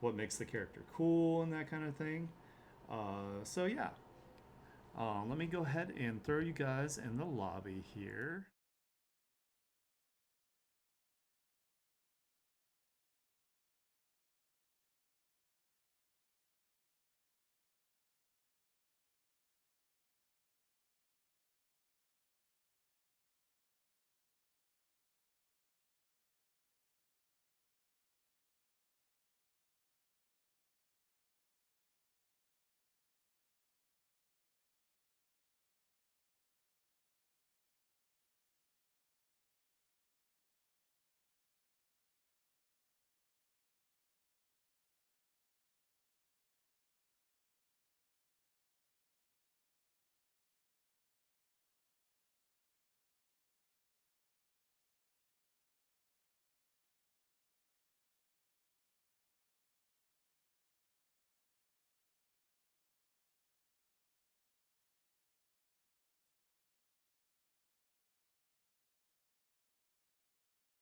what makes the character cool and that kind of thing. So yeah, let me go ahead and throw you guys in the lobby here.